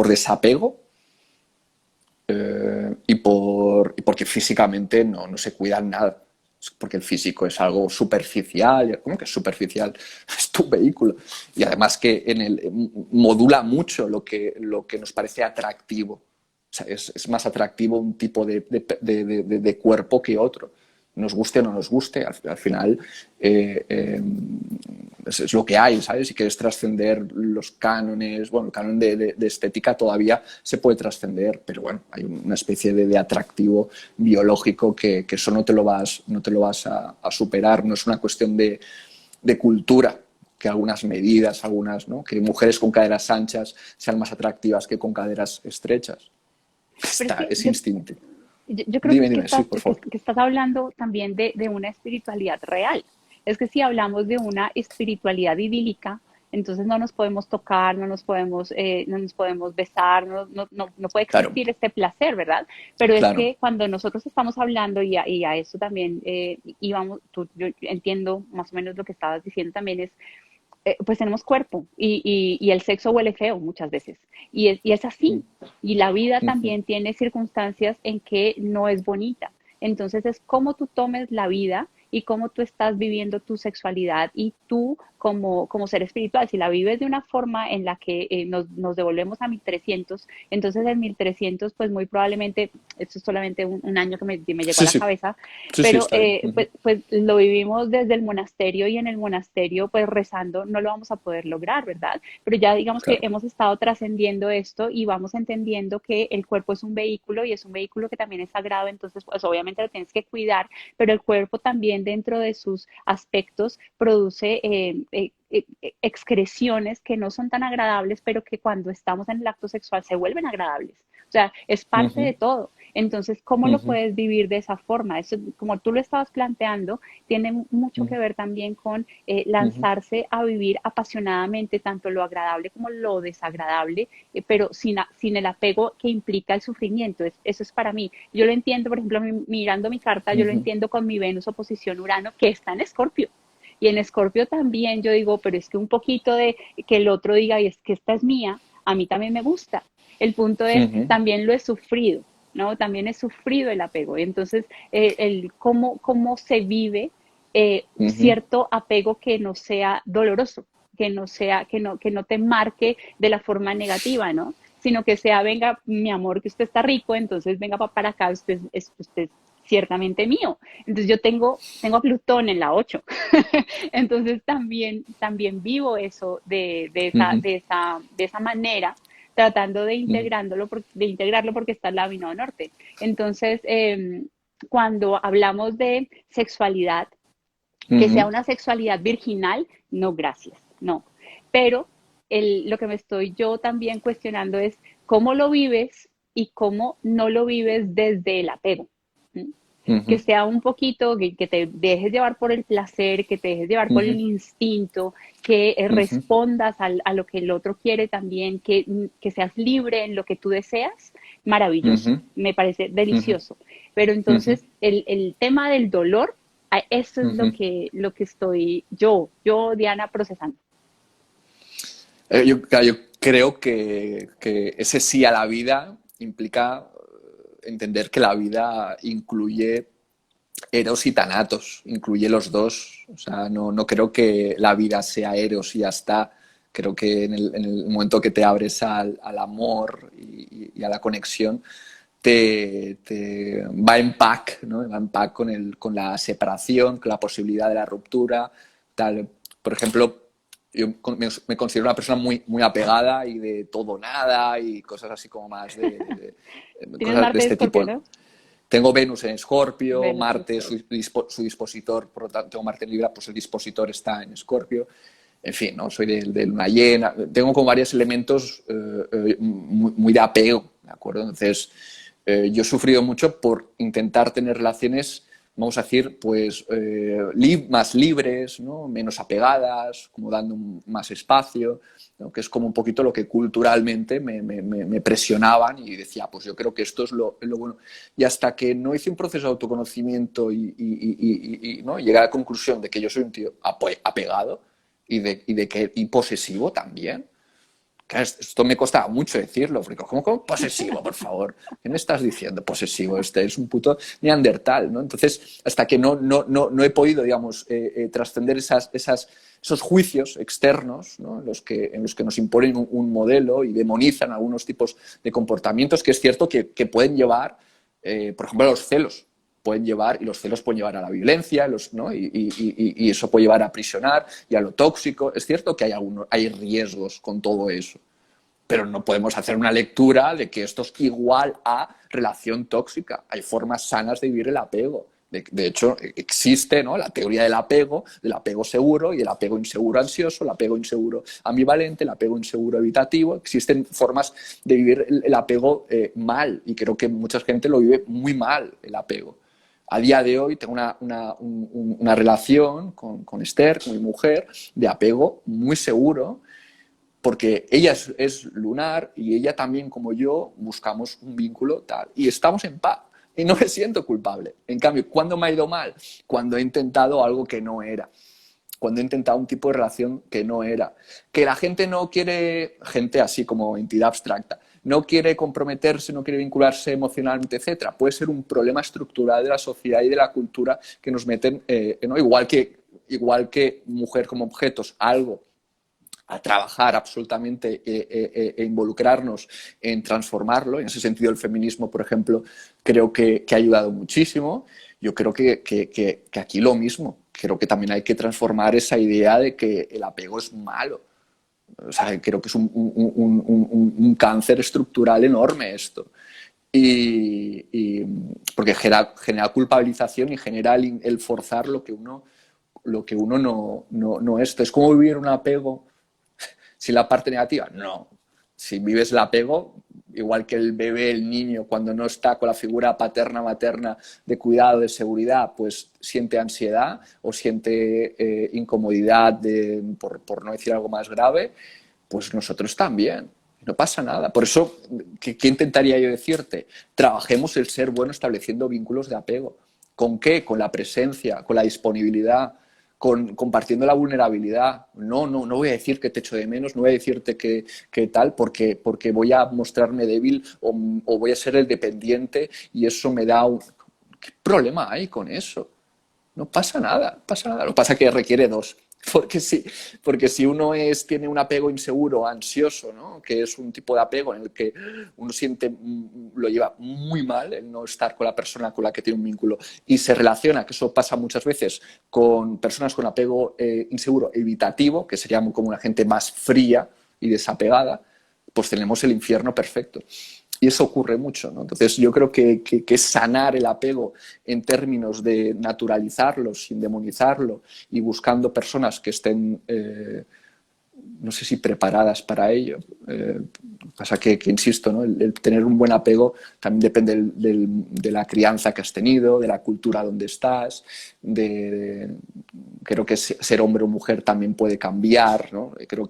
desapego y porque físicamente no se cuidan nada. Porque el físico es algo superficial. ¿Cómo que es superficial? Es tu vehículo. Y además que modula mucho lo que nos parece atractivo. O sea, es más atractivo un tipo de cuerpo que otro. Nos guste o no nos guste, al final es lo que hay, ¿sabes? Si quieres trascender los cánones, bueno, el canon de estética todavía se puede trascender, pero bueno, hay una especie de atractivo biológico que eso no te lo vas a superar. No es una cuestión de cultura, que algunas medidas, ¿no? Que mujeres con caderas anchas sean más atractivas que con caderas estrechas. Es instinto. Yo creo que estás hablando también de una espiritualidad real. Es que si hablamos de una espiritualidad idílica, entonces no nos podemos tocar, no nos podemos besar, no puede existir este placer, ¿verdad? Pero es que cuando nosotros estamos hablando, y a eso también íbamos, yo entiendo más o menos lo que estabas diciendo también, es pues tenemos cuerpo y el sexo huele feo muchas veces. Y es así. Y la vida también tiene circunstancias en que no es bonita. Entonces es cómo tú tomes la vida y cómo tú estás viviendo tu sexualidad y tú como ser espiritual. Si la vives de una forma en la que nos devolvemos a 1300, entonces en 1300 pues muy probablemente, esto es solamente un año que me llegó a Sí, la sí, cabeza, sí, sí, pero está bien. Ujú. pues lo vivimos desde el monasterio y en el monasterio pues rezando no lo vamos a poder lograr, ¿verdad? Pero ya digamos que Claro. hemos estado trascendiendo esto y vamos entendiendo que el cuerpo es un vehículo y es un vehículo que también es sagrado, entonces pues obviamente lo tienes que cuidar, pero el cuerpo también dentro de sus aspectos produce excreciones que no son tan agradables, pero que cuando estamos en el acto sexual se vuelven agradables. O sea, es parte de Ujú, todo. Entonces, ¿cómo lo ujú, puedes vivir de esa forma? Eso, como tú lo estabas planteando, tiene mucho ujú, que ver también con ujú, lanzarse a vivir apasionadamente tanto lo agradable como lo desagradable, pero sin el apego que implica el sufrimiento. Eso es para mí. Yo lo entiendo, por ejemplo, mirando mi carta, yo lo ujú, entiendo con mi Venus oposición Urano, que está en Escorpio. Y en Escorpio también yo digo, pero es que un poquito de que el otro diga, y es que esta es mía, a mí también me gusta. El punto es, ujú, también lo he sufrido, ¿no? También he sufrido el apego. Entonces, cómo se vive ujú, cierto apego que no sea doloroso, que no te marque de la forma negativa, ¿no? Sino que sea, venga, mi amor, que usted está rico, entonces venga para acá, usted es ciertamente mío. Entonces yo tengo a Plutón en la 8. Entonces también vivo eso ujú, de esa manera, tratando ujú, de integrarlo porque está al lado y no norte. Entonces, cuando hablamos de sexualidad, que sea ujú, una sexualidad virginal, no, gracias, no. Pero lo que me estoy yo también cuestionando es cómo lo vives y cómo no lo vives desde el apego. ¿Mm? Que ujú, sea un poquito, que te dejes llevar por el placer, que te dejes llevar por ujú, el instinto, que ujú, respondas a lo que el otro quiere también, que seas libre en lo que tú deseas, maravilloso, ujú, me parece ujú, delicioso. Pero ujú, entonces el tema del dolor, eso es ujú. lo que estoy Diana, procesando. Claro, yo creo que ese sí a la vida implica entender que la vida incluye eros y tanatos, incluye los dos. O sea, no creo que la vida sea eros y ya está. Creo que en el momento que te abres al amor y a la conexión, te va en pack, ¿no? Va en pack con la separación, con la posibilidad de la ruptura, tal. Por ejemplo, yo me considero una persona muy apegada y de todo nada y cosas así como más Tienes cosas de Marte y este Escorpio, tipo. ¿no? Tengo Venus en Escorpio, Venus en Marte Escorpio. su dispositor, por lo tanto tengo Marte en Libra, pues el dispositor está en Escorpio. En fin, ¿no? Soy de luna llena. Tengo como varios elementos muy de apego, ¿de acuerdo? Entonces, yo he sufrido mucho por intentar tener relaciones, vamos a decir, pues más libres, ¿no? Menos apegadas, como dando más espacio, ¿no? Que es como un poquito lo que culturalmente me presionaban y decía, pues yo creo que esto es lo bueno. Y hasta que no hice un proceso de autoconocimiento ¿no? Llegué a la conclusión de que yo soy un tío apegado y posesivo también. Claro, esto me costaba mucho decirlo, porque ¿cómo posesivo, por favor? ¿Qué me estás diciendo posesivo? Este es un puto neandertal, ¿no? Entonces, hasta que no he podido, digamos, trascender esos juicios externos, ¿no? En los que nos imponen un modelo y demonizan algunos tipos de comportamientos que es cierto que pueden llevar, por ejemplo, a los celos. Pueden llevar, y los celos pueden llevar a la violencia, ¿no? Y eso puede llevar a aprisionar y a lo tóxico. Es cierto que hay riesgos con todo eso, pero no podemos hacer una lectura de que esto es igual a relación tóxica. Hay formas sanas de vivir el apego. De hecho, existe, ¿no? La teoría del apego seguro y el apego inseguro ansioso, el apego inseguro ambivalente, el apego inseguro evitativo. Existen formas de vivir el apego mal y creo que mucha gente lo vive muy mal, el apego. A día de hoy tengo una relación con Esther, con mi mujer, de apego muy seguro, porque ella es lunar y ella también, como yo, buscamos un vínculo tal. Y estamos en paz. Y no me siento culpable. En cambio, ¿cuándo me ha ido mal? Cuando he intentado algo que no era. cuando he intentado un tipo de relación que no era. Que la gente no quiere, gente así como entidad abstracta, no quiere comprometerse, no quiere vincularse emocionalmente, etcétera. Puede ser un problema estructural de la sociedad y de la cultura que nos meten, ¿no? Igual que mujer como objetos, algo a trabajar absolutamente e involucrarnos en transformarlo. En ese sentido, el feminismo, por ejemplo, creo que ha ayudado muchísimo. Yo creo que aquí lo mismo. Creo que también hay que transformar esa idea de que el apego es malo. O sea, creo que es un cáncer estructural enorme esto. Porque genera culpabilización y genera el forzar lo que uno no es. Es como vivir un apego sin la parte negativa. No. Si vives el apego, igual que el bebé, el niño, cuando no está con la figura paterna, materna de cuidado, de seguridad, pues siente ansiedad o siente incomodidad por no decir algo más grave, pues nosotros también. No pasa nada. Por eso, ¿qué intentaría yo decirte? Trabajemos el ser bueno estableciendo vínculos de apego. ¿Con qué? Con la presencia, con la disponibilidad, compartiendo la vulnerabilidad. No voy a decir que te echo de menos, no voy a decirte que tal, porque voy a mostrarme débil o voy a ser el dependiente y eso me da un... ¿Qué problema hay con eso? No pasa nada, pasa nada. Lo que pasa es que requiere dos. Porque si uno tiene un apego inseguro, ansioso, ¿no? Que es un tipo de apego en el que uno lo lleva muy mal, el no estar con la persona con la que tiene un vínculo y se relaciona, que eso pasa muchas veces con personas con apego inseguro evitativo, que sería como una gente más fría y desapegada, pues tenemos el infierno perfecto. Y eso ocurre mucho, ¿no? Entonces yo creo que sanar el apego en términos de naturalizarlo, sin demonizarlo y buscando personas que estén, no sé si preparadas para ello. Pasa que insisto, ¿no? El tener un buen apego también depende de la crianza que has tenido, de la cultura donde estás, creo que ser hombre o mujer también puede cambiar, ¿no? Creo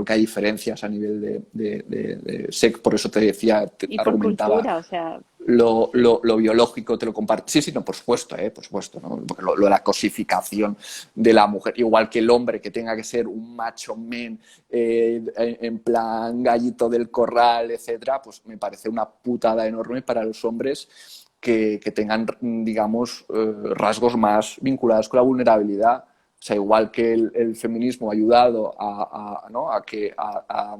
que hay diferencias a nivel de sexo, por eso te decía, Y por argumentaba cultura, o sea, lo biológico, te lo comparto. Sí, no, por supuesto, ¿no? Lo de la cosificación de la mujer, igual que el hombre que tenga que ser un macho men, en plan gallito del corral, etcétera, pues me parece una putada enorme para los hombres que tengan, digamos, rasgos más vinculados con la vulnerabilidad. O sea, igual que el feminismo ha ayudado ¿no? a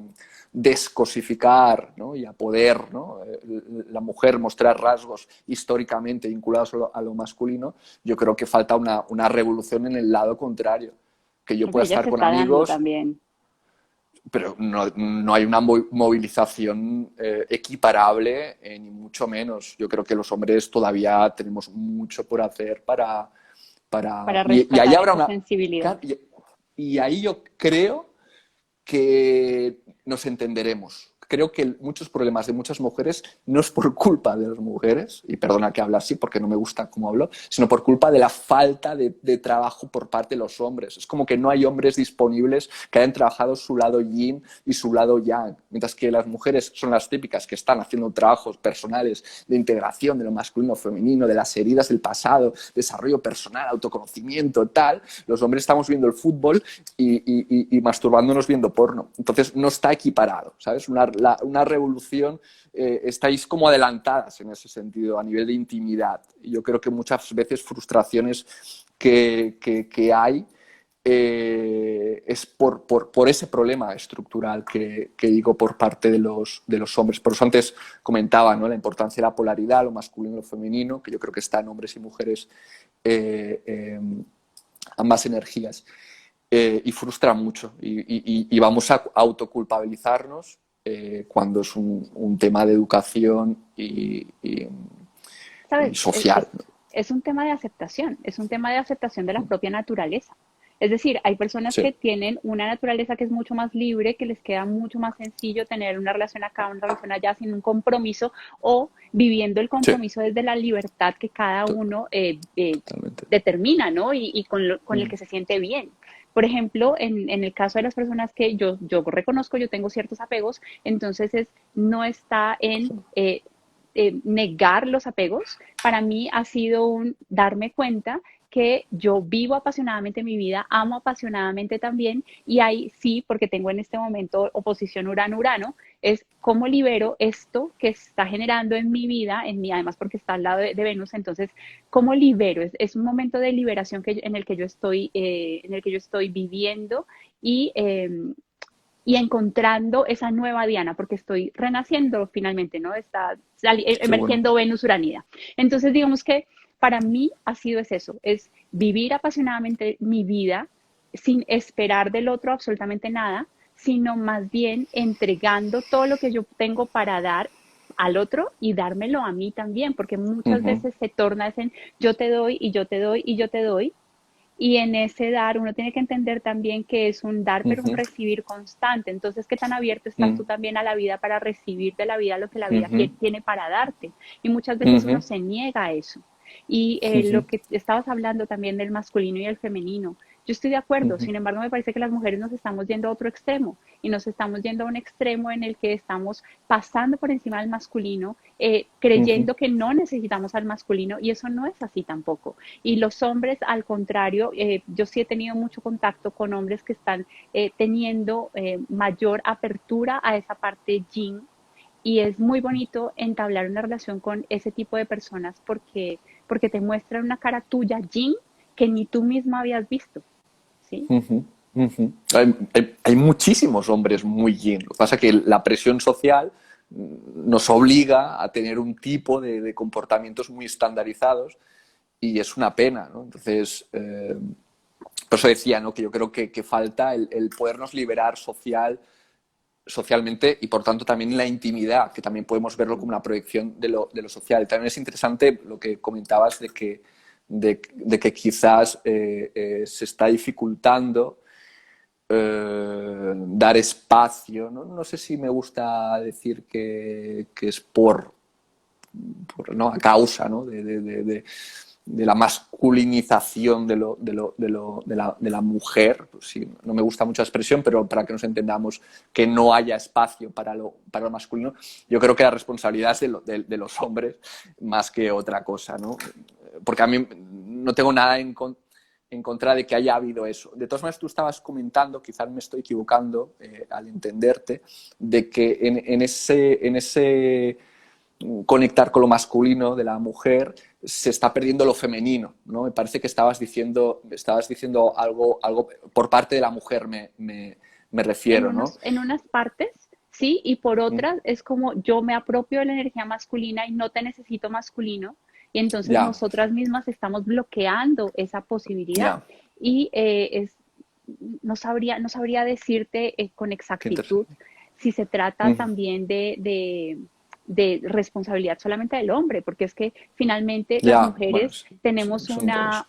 descosificar, ¿no? Y a poder, ¿no? La mujer mostrar rasgos históricamente vinculados a lo masculino, yo creo que falta una revolución en el lado contrario. Que yo pueda pues ya estar se con está dando amigos, también. pero no hay una movilización equiparable, ni mucho menos. Yo creo que los hombres todavía tenemos mucho por hacer Para y ahí rescatar habrá esa una... sensibilidad. Y ahí yo creo que nos entenderemos. Creo que muchos problemas de muchas mujeres no es por culpa de las mujeres, y perdona que hable así porque no me gusta cómo hablo, sino por culpa de la falta de trabajo por parte de los hombres. Es como que no hay hombres disponibles que hayan trabajado su lado yin y su lado yang, mientras que las mujeres son las típicas que están haciendo trabajos personales de integración de lo masculino, femenino, de las heridas del pasado, desarrollo personal, autoconocimiento, tal. Los hombres estamos viendo el fútbol y masturbándonos viendo porno. Entonces no está equiparado, ¿sabes? Una revolución, estáis como adelantadas en ese sentido a nivel de intimidad. Y yo creo que muchas veces frustraciones que hay es por ese problema estructural que digo por parte de los hombres. Por eso antes comentaba, ¿no? La importancia de la polaridad, lo masculino y lo femenino, que yo creo que está en hombres y mujeres, ambas energías. Y frustra mucho y vamos a autoculpabilizarnos cuando es un tema de educación y ¿Sabes? social. Es un tema de aceptación, es un tema de aceptación de la propia naturaleza. Es decir, hay personas Sí, que tienen una naturaleza que es mucho más libre, que les queda mucho más sencillo tener una relación acá, una relación allá, sin un compromiso o viviendo el sí, compromiso desde la libertad que cada uno totalmente. determina, ¿no? Y con el que se siente bien. Por ejemplo, en el caso de las personas que yo reconozco, yo tengo ciertos apegos, entonces no está en negar los apegos. Para mí ha sido un darme cuenta que yo vivo apasionadamente mi vida, amo apasionadamente también, y ahí sí, porque tengo en este momento oposición Urano-Urano, es cómo libero esto que está generando en mi vida, en mí, además porque está al lado de Venus, entonces, ¿cómo libero? Es un momento de liberación en el que yo estoy, en el que yo estoy viviendo y, y encontrando esa nueva Diana, porque estoy renaciendo finalmente, ¿no? Está Qué bueno. emergiendo Venus Uranida. Entonces, digamos que para mí ha sido eso, es vivir apasionadamente mi vida sin esperar del otro absolutamente nada, sino más bien entregando todo lo que yo tengo para dar al otro y dármelo a mí también, porque muchas Ujú, veces se torna en yo te doy y yo te doy y yo te doy, y en ese dar uno tiene que entender también que es un dar, pero un ujú, recibir constante. Entonces, ¿qué tan abierto estás tú también a la vida para recibir de la vida lo que la vida ujú, tiene para darte? Y muchas veces uno ujú, se niega a eso. Y ujú, lo que estabas hablando también del masculino y el femenino, yo estoy de acuerdo, ujú, sin embargo me parece que las mujeres nos estamos yendo a otro extremo y nos estamos yendo a un extremo en el que estamos pasando por encima del masculino, ujú, creyendo que no necesitamos al masculino, y eso no es así tampoco. Y los hombres, al contrario, yo sí he tenido mucho contacto con hombres que están teniendo mayor apertura a esa parte yin, y es muy bonito entablar una relación con ese tipo de personas porque te muestran una cara tuya yin que ni tú misma habías visto, ¿sí? ujú, ujú. Hay muchísimos hombres muy yin. Lo que pasa es que la presión social nos obliga a tener un tipo de comportamientos muy estandarizados y es una pena, ¿no? Entonces, por eso decía, ¿no? Que yo creo que falta el podernos liberar socialmente y por tanto también en la intimidad, que también podemos verlo como una proyección de lo social. También es interesante lo que comentabas de que quizás se está dificultando dar espacio. ¿No? No sé si me gusta decir que es ¿no? a causa, ¿no? de la masculinización de la mujer. Pues sí, no me gusta mucha expresión, pero para que nos entendamos, que no haya espacio para lo masculino, yo creo que la responsabilidad es de los hombres más que otra cosa, ¿no? Porque a mí no tengo nada en contra de que haya habido eso. De todas maneras, tú estabas comentando, quizás me estoy equivocando al entenderte, de que en ese conectar con lo masculino de la mujer, se está perdiendo lo femenino, ¿no? Me parece que estabas diciendo algo por parte de la mujer, me refiero, ¿no? En unas partes, sí, y por otras es como yo me apropio de la energía masculina y no te necesito masculino, y entonces Ya, nosotras mismas estamos bloqueando esa posibilidad. ya, Y no sabría decirte con qué exactitud interesante. si se trata Mm, también de responsabilidad solamente del hombre, porque es que finalmente las ya, bueno, mujeres tenemos son dos.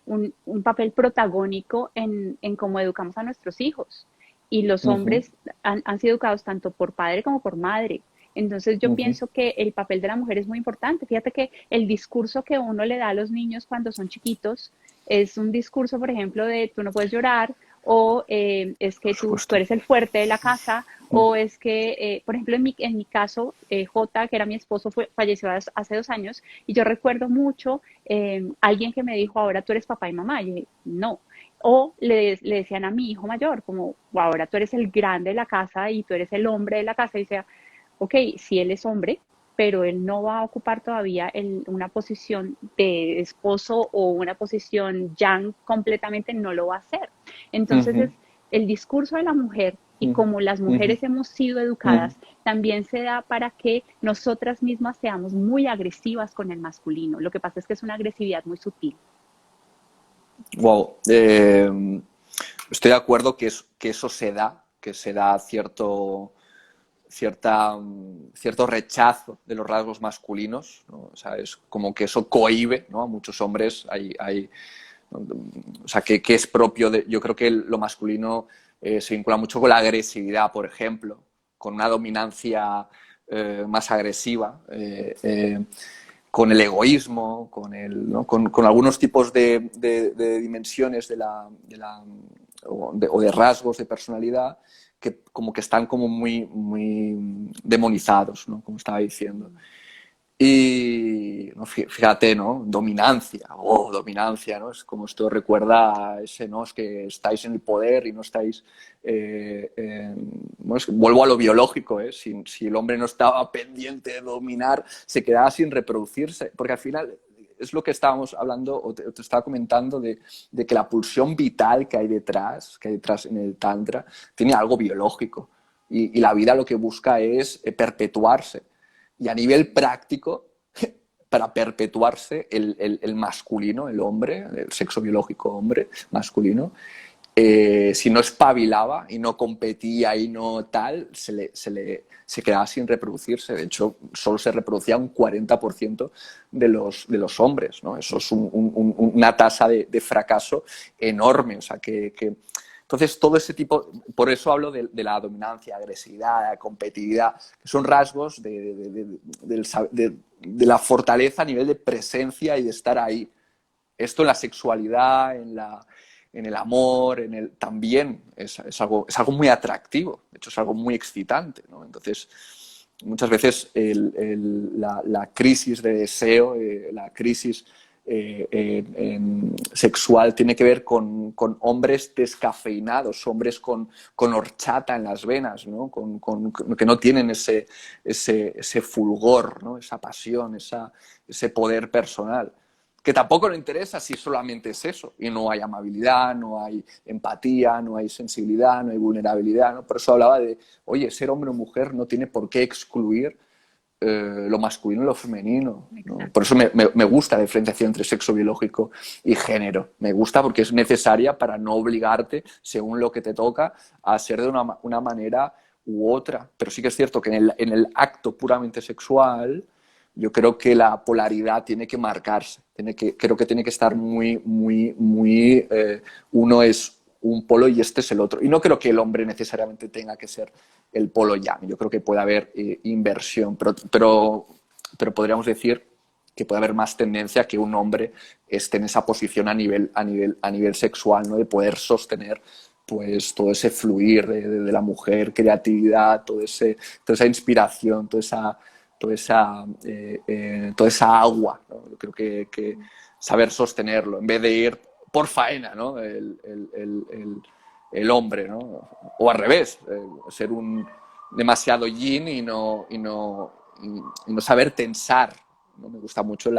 un papel protagónico en cómo educamos a nuestros hijos. Y los Ujú, hombres han sido educados tanto por padre como por madre. Entonces yo ujú, pienso que el papel de la mujer es muy importante. Fíjate que el discurso que uno le da a los niños cuando son chiquitos es un discurso, por ejemplo, de tú no puedes llorar, o es que por tú supuesto. eres el fuerte de la casa, Mm, o es que, por ejemplo, en mi caso, J, que era mi esposo, falleció hace 2 años, y yo recuerdo mucho alguien que me dijo, ahora tú eres papá y mamá. Y yo dije, no. O le decían a mi hijo mayor, como, ahora tú eres el grande de la casa y tú eres el hombre de la casa. Y decía, ok, si él es hombre, pero él no va a ocupar todavía una posición de esposo o una posición yang completamente, no lo va a hacer. Entonces ujú, es el discurso de la mujer, y ujú, como las ujú, mujeres hemos sido ujú. educadas, también se da para que nosotras mismas seamos muy agresivas con el masculino. Lo que pasa es que es una agresividad muy sutil. Wow. Estoy de acuerdo que eso que se da cierto rechazo de los rasgos masculinos, ¿no? O sea, es como que eso cohíbe, ¿no? A muchos hombres. O sea, que es propio de. Yo creo que lo masculino se vincula mucho con la agresividad, por ejemplo, con una dominancia más agresiva. Con el egoísmo, ¿no? con algunos tipos de dimensiones o de rasgos de personalidad que como que están como muy, muy demonizados, ¿no? Como estaba diciendo. Y no, fíjate, ¿no? Dominancia, dominancia, ¿no? Es como esto recuerda a ese, ¿no? Es que estáis en el poder y no estáis... bueno, vuelvo a lo biológico, ¿eh? Si el hombre no estaba pendiente de dominar, se quedaba sin reproducirse, porque al final es lo que estábamos hablando, o te estaba comentando, de que la pulsión vital que hay detrás en el Tantra, tiene algo biológico. Y la vida lo que busca es perpetuarse. Y a nivel práctico, para perpetuarse, el masculino, el hombre, el sexo biológico hombre, masculino, si no espabilaba y no competía y no tal, se quedaba sin reproducirse. De hecho, solo se reproducía un 40% de los hombres, ¿no? Eso es una tasa de fracaso enorme. O sea, entonces, todo ese tipo, por eso hablo de la dominancia, agresividad, la competitividad, que son rasgos de la fortaleza a nivel de presencia y de estar ahí. Esto en la sexualidad, en el amor, también es algo muy atractivo, de hecho es algo muy excitante, ¿no? Entonces, muchas veces la crisis de deseo, la crisis sexual tiene que ver con hombres descafeinados, hombres con horchata en las venas, ¿no? Que no tienen ese fulgor, ¿no? Esa pasión, ese poder personal. Que tampoco le interesa si solamente es eso, y no hay amabilidad, no hay empatía, no hay sensibilidad, no hay vulnerabilidad, ¿no? Por eso hablaba de, oye, ser hombre o mujer no tiene por qué excluir lo masculino y lo femenino, ¿no? Por eso me gusta la diferenciación entre sexo biológico y género. Me gusta porque es necesaria para no obligarte, según lo que te toca, a ser de una manera u otra. Pero sí que es cierto que en el acto puramente sexual, yo creo que la polaridad tiene que marcarse. Creo que tiene que estar muy, muy, muy... uno es un polo y este es el otro. Y no creo que el hombre necesariamente tenga que ser el polo yang. Yo creo que puede haber inversión, pero podríamos decir que puede haber más tendencia a que un hombre esté en esa posición a nivel sexual, ¿no? De poder sostener pues todo ese fluir de la mujer, creatividad, toda esa inspiración, toda esa agua, ¿no? Yo creo que saber sostenerlo en vez de ir por faena, ¿no? El hombre, ¿no? O al revés, ser un demasiado yin y no saber tensar, ¿no? Me gusta mucho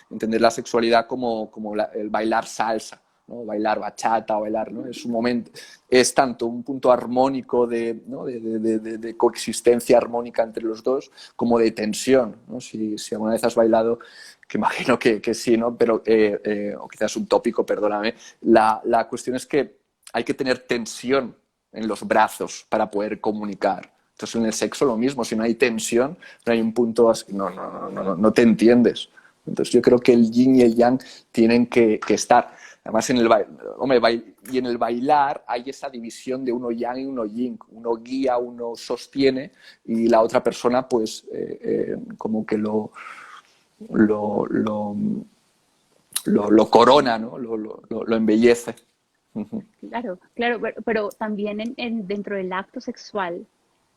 entender la sexualidad como el bailar salsa, ¿no? Bailar bachata o bailar, ¿no? Es un momento, es tanto un punto armónico ¿no? de coexistencia armónica entre los dos, como de tensión, ¿no? Si alguna vez has bailado, que imagino que sí, ¿no? Pero, o quizás un tópico, perdóname, la cuestión es que hay que tener tensión en los brazos para poder comunicar. Entonces, en el sexo lo mismo, si no hay tensión, no hay un punto así, no te entiendes. Entonces, yo creo que el yin y el yang tienen que estar. Además, en el bailar hay esa división de uno yang y uno yin. Uno guía, uno sostiene y la otra persona, pues, como que lo corona, ¿no? Lo embellece. Claro, pero también dentro del acto sexual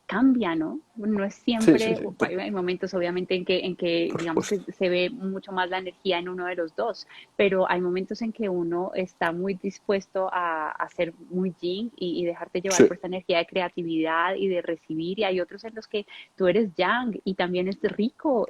cambia, ¿no? No es siempre, Sí. hay momentos obviamente en que digamos que se ve mucho más la energía en uno de los dos, pero hay momentos en que uno está muy dispuesto a ser muy yin y dejarte llevar por esta energía de creatividad y de recibir, y hay otros en los que tú eres yang y también es rico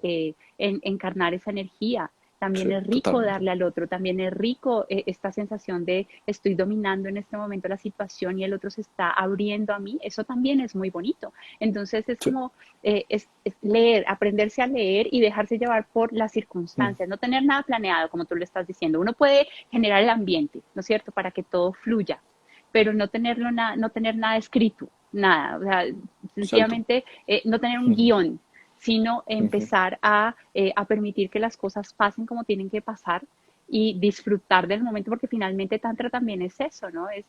encarnar esa energía. También es rico totalmente. darle al otro, también es rico esta sensación de estoy dominando en este momento la situación y el otro se está abriendo a mí, eso también es muy bonito. Entonces es como es leer, aprenderse a leer y dejarse llevar por las circunstancias, no tener nada planeado, como tú lo estás diciendo. Uno puede generar el ambiente, ¿no es cierto?, para que todo fluya, pero no tener nada escrito, nada, o sea, sencillamente no tener un guión, sino empezar a permitir que las cosas pasen como tienen que pasar y disfrutar del momento, porque finalmente Tantra también es eso, ¿no? Es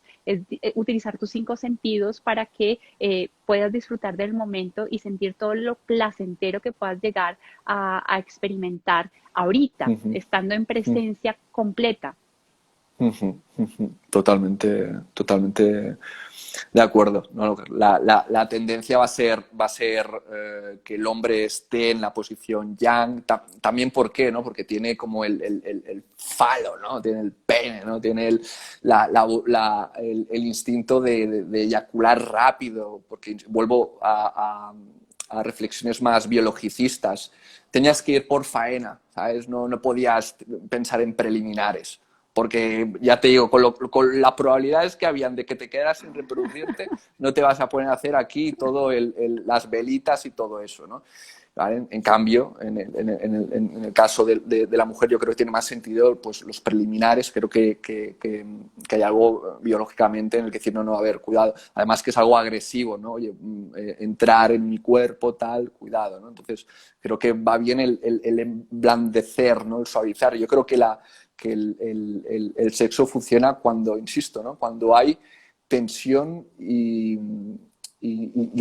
utilizar tus 5 sentidos para que puedas disfrutar del momento y sentir todo lo placentero que puedas llegar a experimentar ahorita, estando en presencia completa. Totalmente De acuerdo. No, la tendencia va a ser que el hombre esté en la posición yang. También, ¿por qué? ¿No? Porque tiene como el falo, ¿no? Tiene el pene, ¿no? Tiene el instinto de eyacular rápido. Porque vuelvo a reflexiones más biologicistas. Tenías que ir por faena, ¿sabes? No podías pensar en preliminares. Porque ya te digo, con las probabilidades que habían de que te quedaras sin reproducirte, no te vas a poner a hacer aquí todo las velitas y todo eso, ¿no? ¿Vale? En cambio, en el caso de la mujer, yo creo que tiene más sentido pues, los preliminares. Creo que hay algo biológicamente en el que decir, no, a ver, cuidado. Además que es algo agresivo, ¿no? Oye, entrar en mi cuerpo, tal, cuidado, ¿no? Entonces, creo que va bien el emblandecer, ¿no? El suavizar. Yo creo que el sexo funciona cuando, insisto, ¿no? Cuando hay tensión y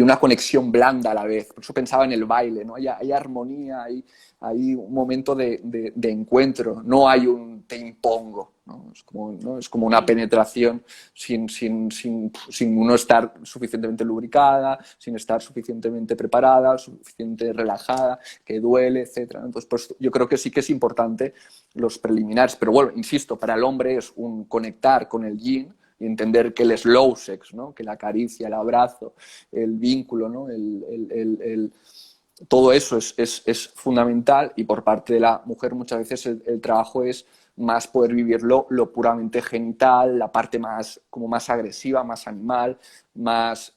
una conexión blanda a la vez. Por eso pensaba en el baile, ¿no? Hay armonía, hay un momento de encuentro, no hay un te impongo, ¿no? Es como una penetración sin uno estar suficientemente lubricada, sin estar suficientemente preparada, suficientemente relajada, que duele, etc. Entonces, pues, yo creo que sí que es importante los preliminares. Pero bueno, insisto, para el hombre es un conectar con el yin y entender que el slow sex, ¿no? Que la caricia, el abrazo, el vínculo, ¿no? Todo eso es fundamental, y por parte de la mujer muchas veces el trabajo es más poder vivirlo lo puramente genital, la parte más agresiva, más animal, más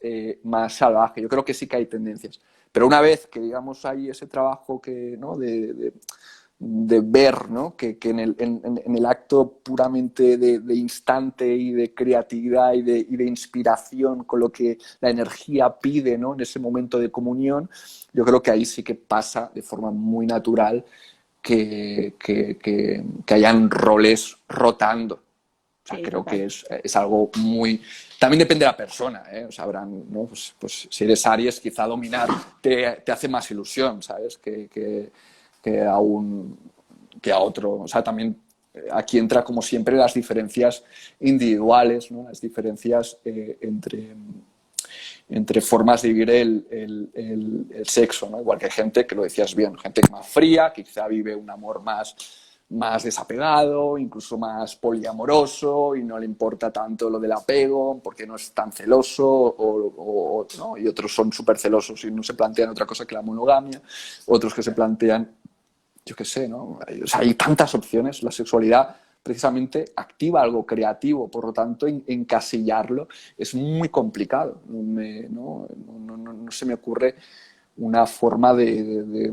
salvaje. Yo creo que sí que hay tendencias. Pero una vez que, digamos, hay ese trabajo ¿no? de ver, ¿no? que en el acto puramente de instante y de creatividad y de inspiración, con lo que la energía pide, ¿no? En ese momento de comunión, yo creo que ahí sí que pasa de forma muy natural que hayan roles rotando. O sea, Sí, creo total. que es algo muy... También depende de la persona, ¿eh? O sea, habrán, ¿no? Pues si eres Aries, quizá dominar te hace más ilusión, ¿sabes? Que a otro. O sea, también aquí entra, como siempre, las diferencias individuales, ¿no? Las diferencias entre formas de vivir el sexo, ¿no? Igual que hay gente, que lo decías bien, gente más fría, que quizá vive un amor más desapegado, incluso más poliamoroso, y no le importa tanto lo del apego porque no es tan celoso, ¿no? Y otros son súper celosos y no se plantean otra cosa que la monogamia, otros que se plantean, yo qué sé, ¿no? O sea, hay tantas opciones. La sexualidad precisamente activa algo creativo, por lo tanto encasillarlo es muy complicado. No se me ocurre una forma de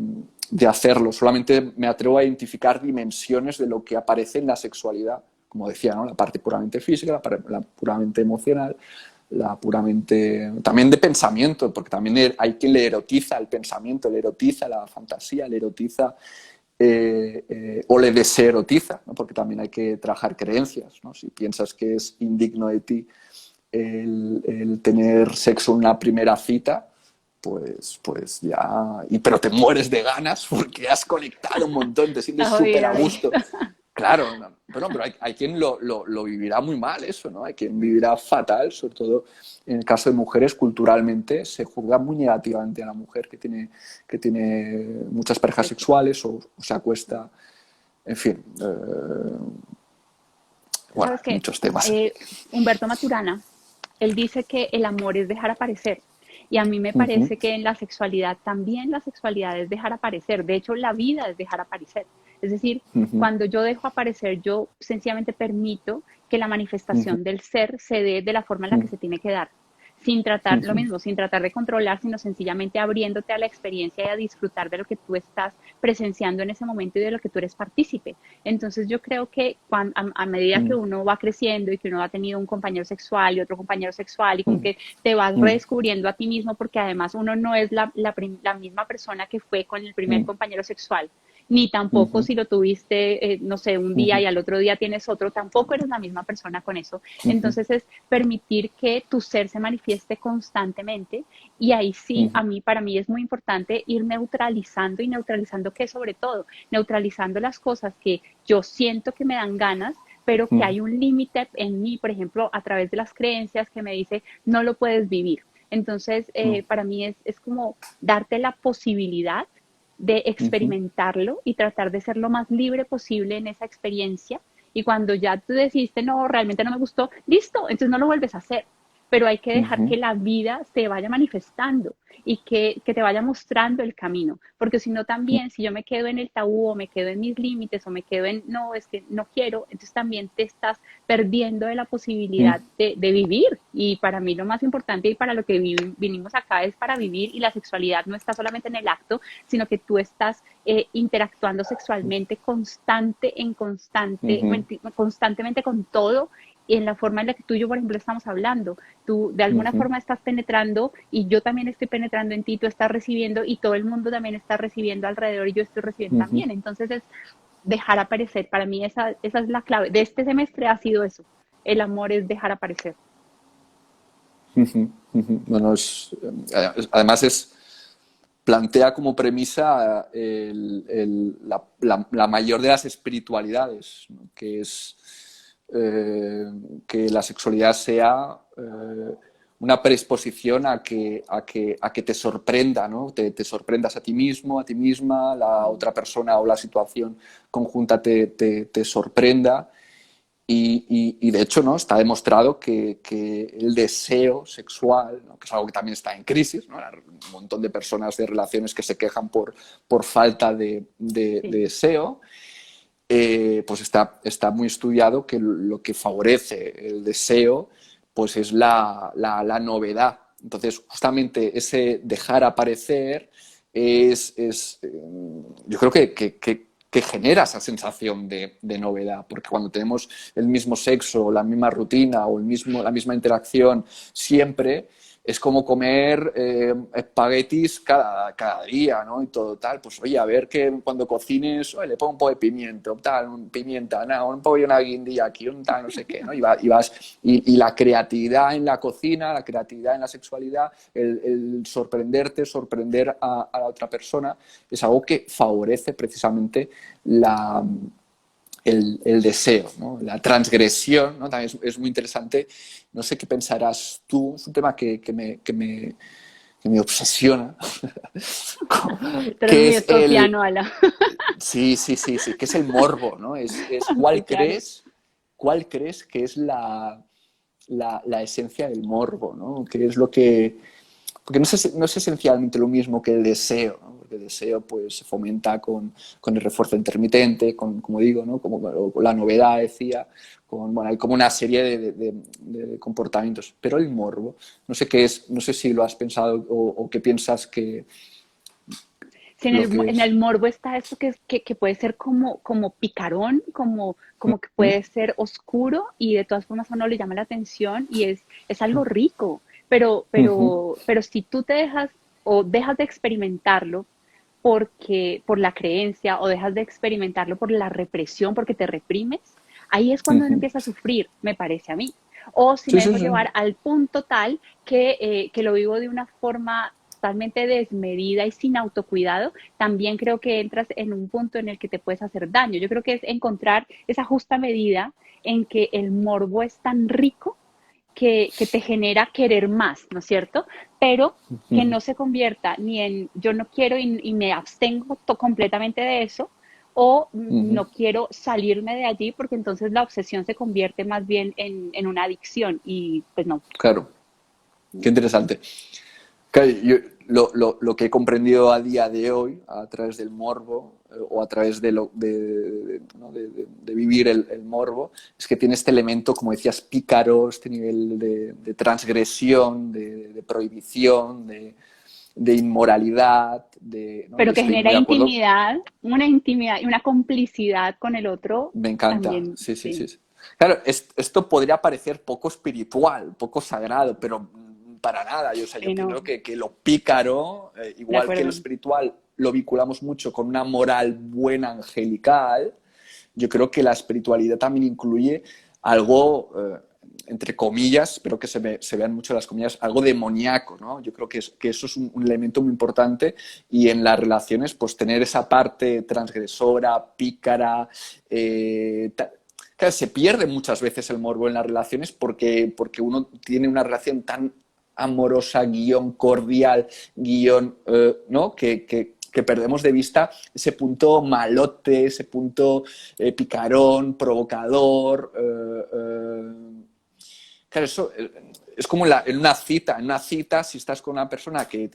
hacerlo. Solamente me atrevo a identificar dimensiones de lo que aparece en la sexualidad, como decía, ¿no? La parte puramente física, la puramente emocional, la puramente también de pensamiento, porque también hay quien le erotiza el pensamiento, le erotiza la fantasía, le erotiza o le deserotiza, ¿no? Porque también hay que trabajar creencias, ¿no? Si piensas que es indigno de ti el tener sexo en una primera cita, pues ya... pero te mueres de ganas porque has conectado un montón, te sientes súper a gusto. Claro, pero hay quien lo vivirá muy mal eso, ¿no? Hay quien vivirá fatal, sobre todo en el caso de mujeres. Culturalmente se juzga muy negativamente a la mujer que tiene muchas parejas sexuales o se acuesta, en fin. Bueno, ¿Sabes qué? muchos temas. Humberto Maturana, él dice que el amor es dejar aparecer. Y a mí me parece que en la sexualidad también la sexualidad es dejar aparecer. De hecho, la vida es dejar aparecer. Es decir, cuando yo dejo aparecer, yo sencillamente permito que la manifestación del ser se dé de la forma en la que se tiene que dar. Sin tratar lo mismo, sin tratar de controlar, sino sencillamente abriéndote a la experiencia y a disfrutar de lo que tú estás presenciando en ese momento y de lo que tú eres partícipe. Entonces yo creo que a medida que uno va creciendo y que uno ha tenido un compañero sexual y otro compañero sexual y como que te vas redescubriendo a ti mismo, porque además uno no es la misma persona que fue con el primer compañero sexual, ni tampoco si lo tuviste, no sé, un día y al otro día tienes otro, tampoco eres la misma persona con eso. Entonces es permitir que tu ser se manifieste constantemente, y ahí sí, para mí es muy importante ir neutralizando, y neutralizando que sobre todo, neutralizando las cosas que yo siento que me dan ganas pero que hay un límite en mí, por ejemplo, a través de las creencias que me dice, no lo puedes vivir. Entonces, para mí es como darte la posibilidad de experimentarlo y tratar de ser lo más libre posible en esa experiencia. Y cuando ya tú decidiste, no, realmente no me gustó, listo, entonces no lo vuelves a hacer. Pero hay que dejar que la vida se vaya manifestando y que te vaya mostrando el camino. Porque si no, también, si yo me quedo en el tabú o me quedo en mis límites o me quedo en, no, es que no quiero, entonces también te estás perdiendo de la posibilidad de vivir. Y para mí lo más importante y para lo que vinimos acá es para vivir, y la sexualidad no está solamente en el acto, sino que tú estás interactuando sexualmente constantemente con todo, y en la forma en la que tú y yo, por ejemplo, estamos hablando. Tú de alguna forma estás penetrando y yo también estoy penetrando en ti, tú estás recibiendo y todo el mundo también está recibiendo alrededor y yo estoy recibiendo también. Entonces es dejar aparecer. Para mí esa es la clave. De este semestre ha sido eso. El amor es dejar aparecer. Bueno, además plantea como premisa la mayor de las espiritualidades, ¿no? Que es que la sexualidad sea una predisposición a que te sorprenda, ¿no? Te sorprendas a ti mismo, a ti misma, la otra persona o la situación conjunta te sorprenda. Y de hecho, ¿no? Está demostrado que el deseo sexual, ¿no? Que es algo que también está en crisis, ¿no? Un montón de personas de relaciones que se quejan por falta de deseo. Pues está muy estudiado que lo que favorece el deseo pues es la novedad. Entonces, justamente ese dejar aparecer yo creo que genera esa sensación de novedad, porque cuando tenemos el mismo sexo, la misma rutina o la misma interacción siempre, es como comer espaguetis cada día, ¿no? Y todo tal. Pues oye, a ver que cuando cocines, oye, le pongo un poco de pimiento, tal, pimienta, nada, un poco de una guindilla aquí, un tal, no sé qué, ¿no? Y la creatividad en la cocina, la creatividad en la sexualidad, el sorprender a la otra persona, es algo que favorece precisamente el deseo, ¿no? La transgresión, ¿no? También es muy interesante. No sé qué pensarás tú, es un tema que me obsesiona. Pero es muy escorpiano, Ala. Sí, que es el morbo, ¿no? ¿Cuál crees que es la esencia del morbo, ¿no? ¿Qué es lo que...? Porque no es esencialmente lo mismo que el deseo, ¿no? Porque el deseo pues, se fomenta con el refuerzo intermitente, como digo, ¿no? Con la novedad, decía, hay como una serie de comportamientos. Pero el morbo, no sé qué es, no sé si lo has pensado o qué piensas que... Sí, en el morbo está esto que puede ser como picarón, como que puede ser oscuro y de todas formas a uno le llama la atención y es algo rico. Pero si tú te dejas o dejas de experimentarlo por la creencia, o dejas de experimentarlo por la represión, porque te reprimes, ahí es cuando uno empieza a sufrir, me parece a mí. O si me dejo llevar al punto tal que lo vivo de una forma totalmente desmedida y sin autocuidado, también creo que entras en un punto en el que te puedes hacer daño. Yo creo que es encontrar esa justa medida en que el morbo es tan rico que te genera querer más, ¿no es cierto? Pero que no se convierta ni en yo no quiero y me abstengo completamente de eso, o no quiero salirme de allí, porque entonces la obsesión se convierte más bien en una adicción y pues no. Claro, qué interesante. Claro, yo lo que he comprendido a día de hoy a través del morbo o a través de vivir el morbo es que tiene este elemento, como decías, pícaro, este nivel de transgresión, de prohibición, de inmoralidad. ¿No? Pero que genera intimidad y una complicidad con el otro. Me encanta, También, sí. Claro, esto podría parecer poco espiritual, poco sagrado, pero para nada. Yo creo que lo pícaro, igual que lo espiritual, lo vinculamos mucho con una moral buena, angelical. Yo creo que la espiritualidad también incluye algo, entre comillas, espero que se vean mucho las comillas, algo demoníaco, ¿no? Yo creo que eso es un elemento muy importante, y en las relaciones, pues tener esa parte transgresora, pícara, claro, se pierde muchas veces el morbo en las relaciones porque uno tiene una relación tan amorosa, guión cordial, guión, ¿no? Que perdemos de vista ese punto malote, ese punto picarón, provocador. Claro, eso es como en una cita, si estás con una persona que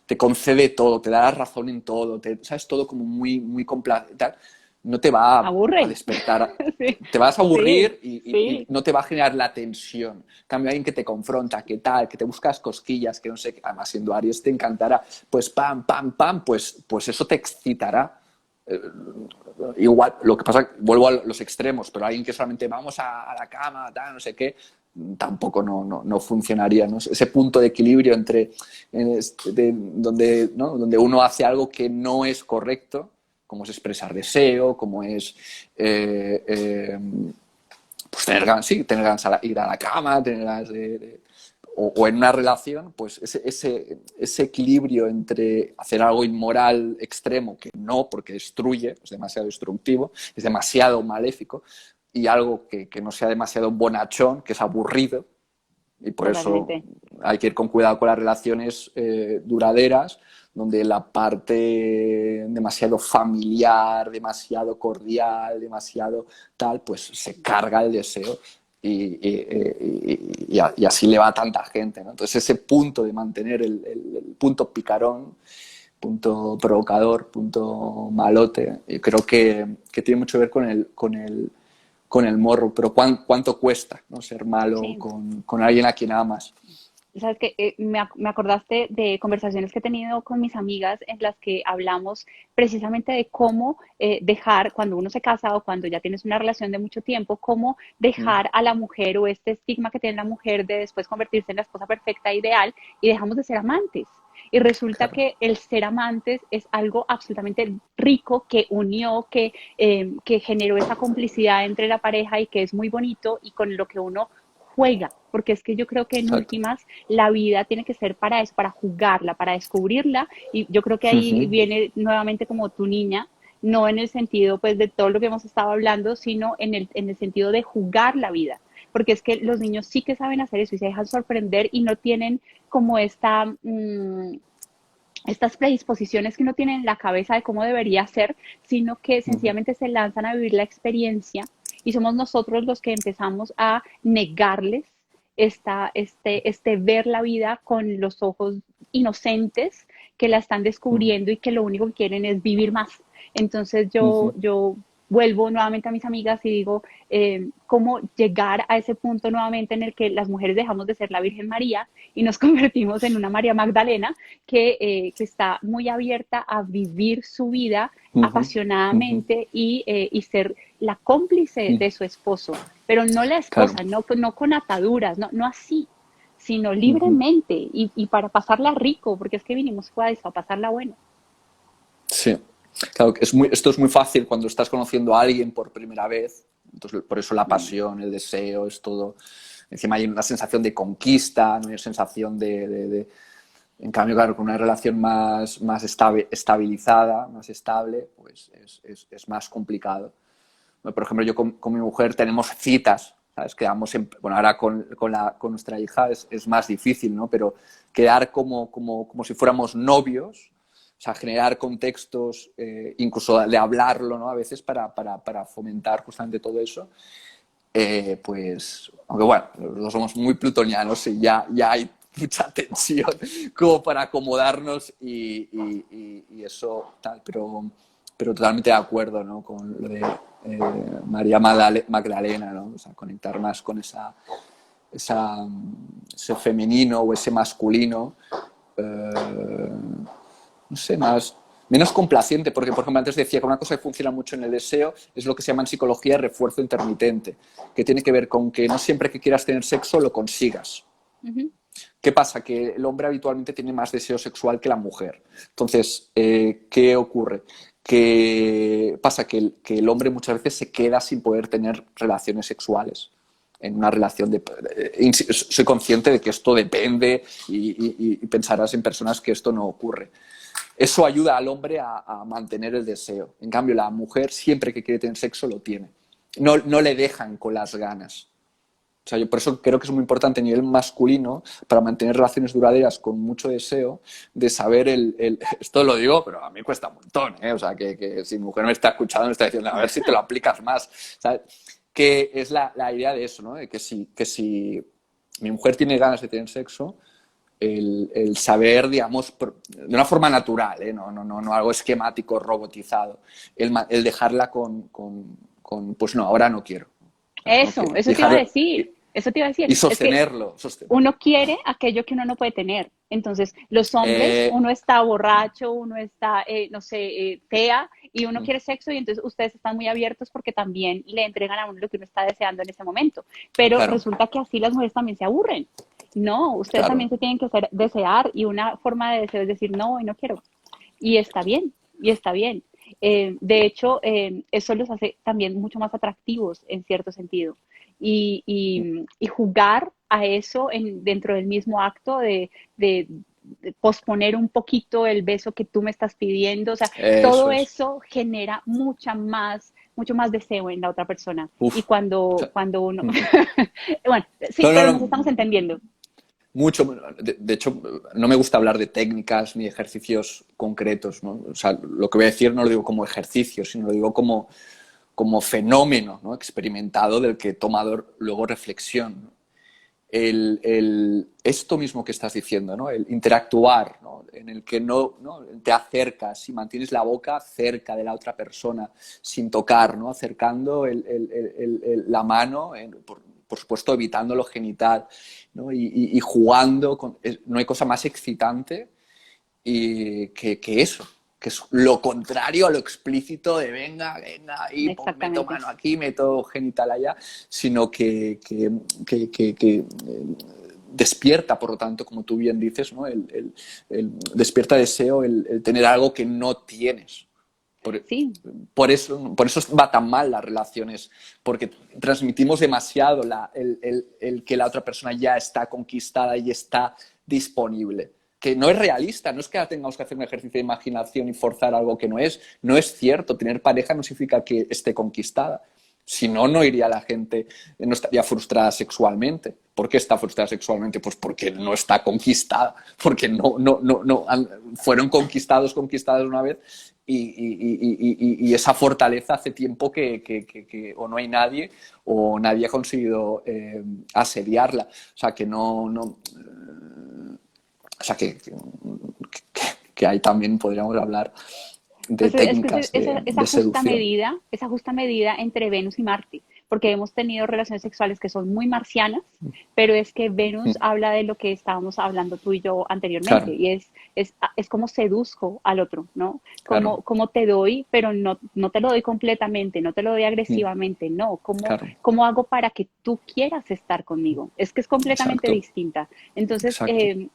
te concede todo, te da la razón en todo, sabes, todo como muy complaciente, no te va a despertar, Sí, te vas a aburrir sí, y sí. no te va a generar la tensión. En cambio, alguien que te confronta, que tal, que te buscas cosquillas, que no sé, además siendo Aries te encantará, pues pam, pam, pam, pues eso te excitará. Igual, lo que pasa, vuelvo a los extremos, pero alguien que solamente vamos a la cama, tal, no sé qué, tampoco no funcionaría, ¿no? Ese punto de equilibrio entre donde, ¿no? donde uno hace algo que no es correcto, como es expresar deseo, como es pues tener ganas de ir a la cama, tener ganas o en una relación, pues ese equilibrio entre hacer algo inmoral extremo, que no, porque destruye, es demasiado destructivo, es demasiado maléfico, y algo que no sea demasiado bonachón, que es aburrido, y por eso Totalmente. hay que ir con cuidado con las relaciones duraderas, donde la parte demasiado familiar, demasiado cordial, demasiado tal, pues se carga el deseo y así le va a tanta gente, ¿no? Entonces ese punto de mantener el punto picarón, punto provocador, punto malote, yo creo que tiene mucho que ver con el morro, pero ¿cuánto cuesta, ¿no? Ser malo Sí. con alguien a quien amas? Sabes que me acordaste de conversaciones que he tenido con mis amigas en las que hablamos precisamente de cómo dejar, cuando uno se casa o cuando ya tienes una relación de mucho tiempo, cómo dejar a la mujer o este estigma que tiene la mujer de después convertirse en la esposa perfecta ideal y dejamos de ser amantes. Y resulta Claro. que el ser amantes es algo absolutamente rico que unió, que generó esa complicidad entre la pareja y que es muy bonito y con lo que uno juega, porque es que yo creo que en Exacto. últimas la vida tiene que ser para eso, para jugarla, para descubrirla, y yo creo que ahí Uh-huh. viene nuevamente como tu niña, no en el sentido pues de todo lo que hemos estado hablando, sino en el sentido de jugar la vida, porque es que los niños sí que saben hacer eso y se dejan sorprender y no tienen como estas predisposiciones que uno tiene en la cabeza de cómo debería ser, sino que Uh-huh. sencillamente se lanzan a vivir la experiencia y somos nosotros los que empezamos a negarles este ver la vida con los ojos inocentes que la están Uh-huh. descubriendo y que lo único que quieren es vivir más. Entonces Uh-huh. yo vuelvo nuevamente a mis amigas y digo, cómo llegar a ese punto nuevamente en el que las mujeres dejamos de ser la Virgen María y nos convertimos en una María Magdalena que está muy abierta a vivir su vida Uh-huh. Uh-huh. apasionadamente y ser la cómplice de su esposo, pero no la Claro. esposa, no con ataduras, no así, sino Uh-huh. libremente y para pasarla rico, porque es que vinimos a eso, a pasarla bueno. Sí. Claro, que esto es muy fácil cuando estás conociendo a alguien por primera vez. Entonces, por eso la pasión, el deseo, es todo. Encima hay una sensación de conquista, no hay una sensación En cambio, claro, con una relación más estabilizada, más estable, pues es más complicado. Por ejemplo, yo con mi mujer tenemos citas, ¿sabes? Quedamos bueno, ahora con nuestra hija es más difícil, ¿no? Pero quedar como si fuéramos novios, o sea, generar contextos, incluso de hablarlo, ¿no? A veces para fomentar justamente todo eso, pues, aunque bueno, no somos muy plutonianos y ya hay mucha tensión como para acomodarnos y eso tal, pero totalmente de acuerdo, ¿no? Con lo de María Magdalena, ¿no? O sea, conectar más con ese femenino o ese masculino, no sé, menos complaciente, porque por ejemplo antes decía que una cosa que funciona mucho en el deseo es lo que se llama en psicología refuerzo intermitente, que tiene que ver con que no siempre que quieras tener sexo lo consigas. Uh-huh. ¿Qué pasa? Que el hombre habitualmente tiene más deseo sexual que la mujer. Entonces, ¿qué ocurre? Que pasa que el hombre muchas veces se queda sin poder tener relaciones sexuales en una relación soy consciente de que esto depende y pensarás en personas que esto no ocurre. eso ayuda al hombre a mantener el deseo. En cambio, la mujer siempre que quiere tener sexo lo tiene. No le dejan con las ganas. O sea, yo por eso creo que es muy importante a nivel masculino, para mantener relaciones duraderas con mucho deseo, de saber esto lo digo, pero a mí cuesta un montón, ¿eh? O sea, que si mi mujer me está escuchando, me está diciendo, a ver si te lo aplicas más. ¿Sabes? Que es la idea de eso, ¿no? De que si mi mujer tiene ganas de tener sexo, el saber, digamos, de una forma natural, ¿eh? No algo esquemático, robotizado, el dejarla pues no, ahora no quiero. Eso quiero. te iba a decir. Eso te iba a decir. Y sostenerlo. Uno quiere aquello que uno no puede tener. Entonces, los hombres, uno está borracho, uno está, no sé, fea, y uno quiere sexo, y entonces ustedes están muy abiertos porque también le entregan a uno lo que uno está deseando en ese momento. Pero claro. resulta que así las mujeres también se aburren. No, ustedes también se tienen que desear, y una forma de deseo es decir, no, hoy no quiero. Y está bien, y está bien. De hecho, eso los hace también mucho más atractivos en cierto sentido. Y jugar a eso dentro del mismo acto de posponer un poquito el beso que tú me estás pidiendo. O sea, todo eso genera mucho más deseo en la otra persona. Uf. Y cuando uno... bueno, sí, pero nos estamos entendiendo. Mucho. De hecho, no me gusta hablar de técnicas ni ejercicios concretos, ¿no? O sea, lo que voy a decir no lo digo como ejercicio, sino lo digo como fenómeno, ¿no? Experimentado, del que he tomado luego reflexión, ¿no? Esto mismo que estás diciendo, ¿no? El interactuar, ¿no? En el que no te acercas y mantienes la boca cerca de la otra persona sin tocar, ¿no? Acercando la mano, por supuesto evitando lo genital, ¿no? Y jugando. No hay cosa más excitante que eso, que es lo contrario a lo explícito de venga, y meto mano aquí, meto genital allá, sino que despierta, por lo tanto, como tú bien dices, ¿no? Despierta deseo el tener algo que no tienes. Por eso va tan mal las relaciones, porque transmitimos demasiado el que la otra persona ya está conquistada y está disponible. Que no es realista, no es que tengamos que hacer un ejercicio de imaginación y forzar algo que no es. No es cierto, tener pareja no significa que esté conquistada. Si no, no iría la gente, no estaría frustrada sexualmente. ¿Por qué está frustrada sexualmente? Pues porque no está conquistada, porque fueron conquistadas una vez y esa fortaleza hace tiempo que o no hay nadie o nadie ha conseguido asediarla. O sea, que o sea, que ahí también podríamos hablar de técnicas de seducción. Esa justa medida entre Venus y Marte, porque hemos tenido relaciones sexuales que son muy marcianas, pero es que Venus habla de lo que estábamos hablando tú y yo anteriormente, y es como seduzco al otro, ¿no? Como te doy, pero no te lo doy completamente, no te lo doy agresivamente, no. ¿Cómo hago para que tú quieras estar conmigo? Es que es completamente distinta. Entonces,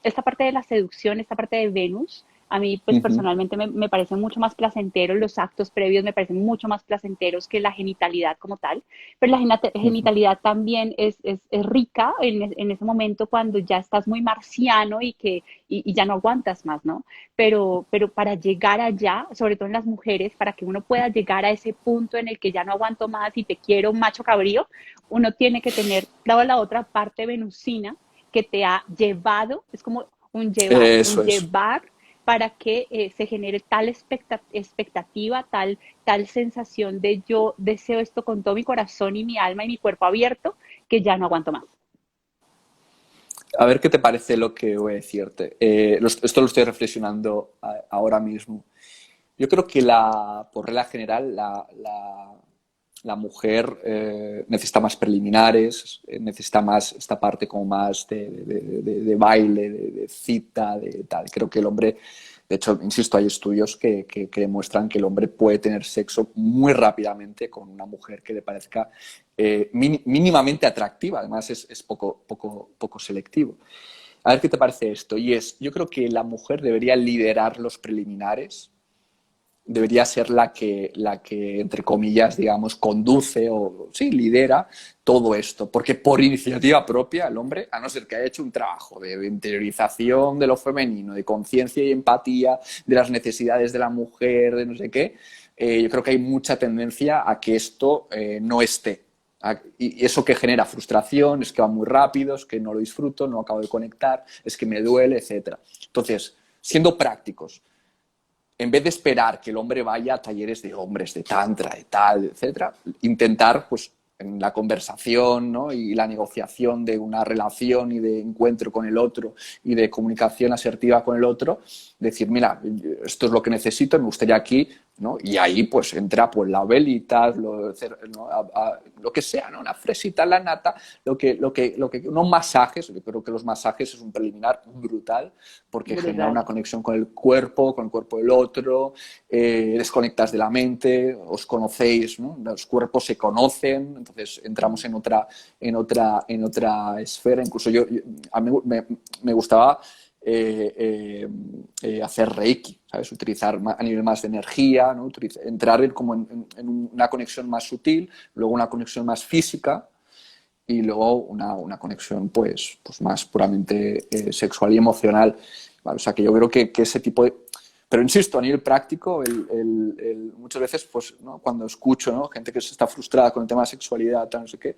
esta parte de la seducción, esta parte de Venus, a mí, pues personalmente me parece mucho más placentero, los actos previos me parecen mucho más placenteros que la genitalidad como tal, pero la genitalidad también es rica en ese momento cuando ya estás muy marciano y ya no aguantas más, ¿no? Pero para llegar allá, sobre todo en las mujeres, para que uno pueda llegar a ese punto en el que ya no aguanto más y te quiero macho cabrío, uno tiene que tener la otra parte venusina que te ha llevado, es como un llevar para que se genere tal expectativa, tal sensación de yo deseo esto con todo mi corazón y mi alma y mi cuerpo abierto, que ya no aguanto más. A ver qué te parece lo que voy a decirte. Esto lo estoy reflexionando ahora mismo. Yo creo que por regla general la mujer necesita más preliminares, necesita más esta parte como más de baile, de cita, de tal. Creo que el hombre, de hecho, insisto, hay estudios que demuestran que el hombre puede tener sexo muy rápidamente con una mujer que le parezca mínimamente atractiva. Además, es poco selectivo. A ver qué te parece esto. Yo creo que la mujer debería liderar los preliminares debería ser la que, entre comillas, digamos, conduce o sí, lidera todo esto. Porque por iniciativa propia el hombre, a no ser que haya hecho un trabajo de interiorización de lo femenino, de conciencia y empatía de las necesidades de la mujer, de no sé qué, yo creo que hay mucha tendencia a que esto no esté. Y eso que genera frustración, es que va muy rápido, es que no lo disfruto, no acabo de conectar, es que me duele, etc. Entonces, siendo prácticos, en vez de esperar que el hombre vaya a talleres de hombres, de tantra, de tal, etcétera, intentar, pues, en la conversación, ¿no? Y la negociación de una relación y de encuentro con el otro y de comunicación asertiva con el otro, decir, mira, esto es lo que necesito, me gustaría aquí, ¿no? Y ahí pues entra pues la velita, ¿no? Lo que sea, ¿no? Una fresita, la nata, unos masajes. Yo creo que los masajes es un preliminar brutal porque genera una conexión con el cuerpo del otro, desconectas de la mente, os conocéis, ¿no? Los cuerpos se conocen, entonces entramos en otra esfera. Incluso a mí me gustaba hacer Reiki, ¿sabes? Utilizar a nivel más de energía, ¿no? Entrar como en una conexión más sutil, luego una conexión más física y luego una conexión pues más puramente sexual y emocional, ¿vale? O sea que yo creo que ese tipo de... Pero insisto, a nivel práctico, muchas veces pues, ¿no? Cuando escucho, ¿no? Gente que se está frustrada con el tema de sexualidad, tal, no sé qué,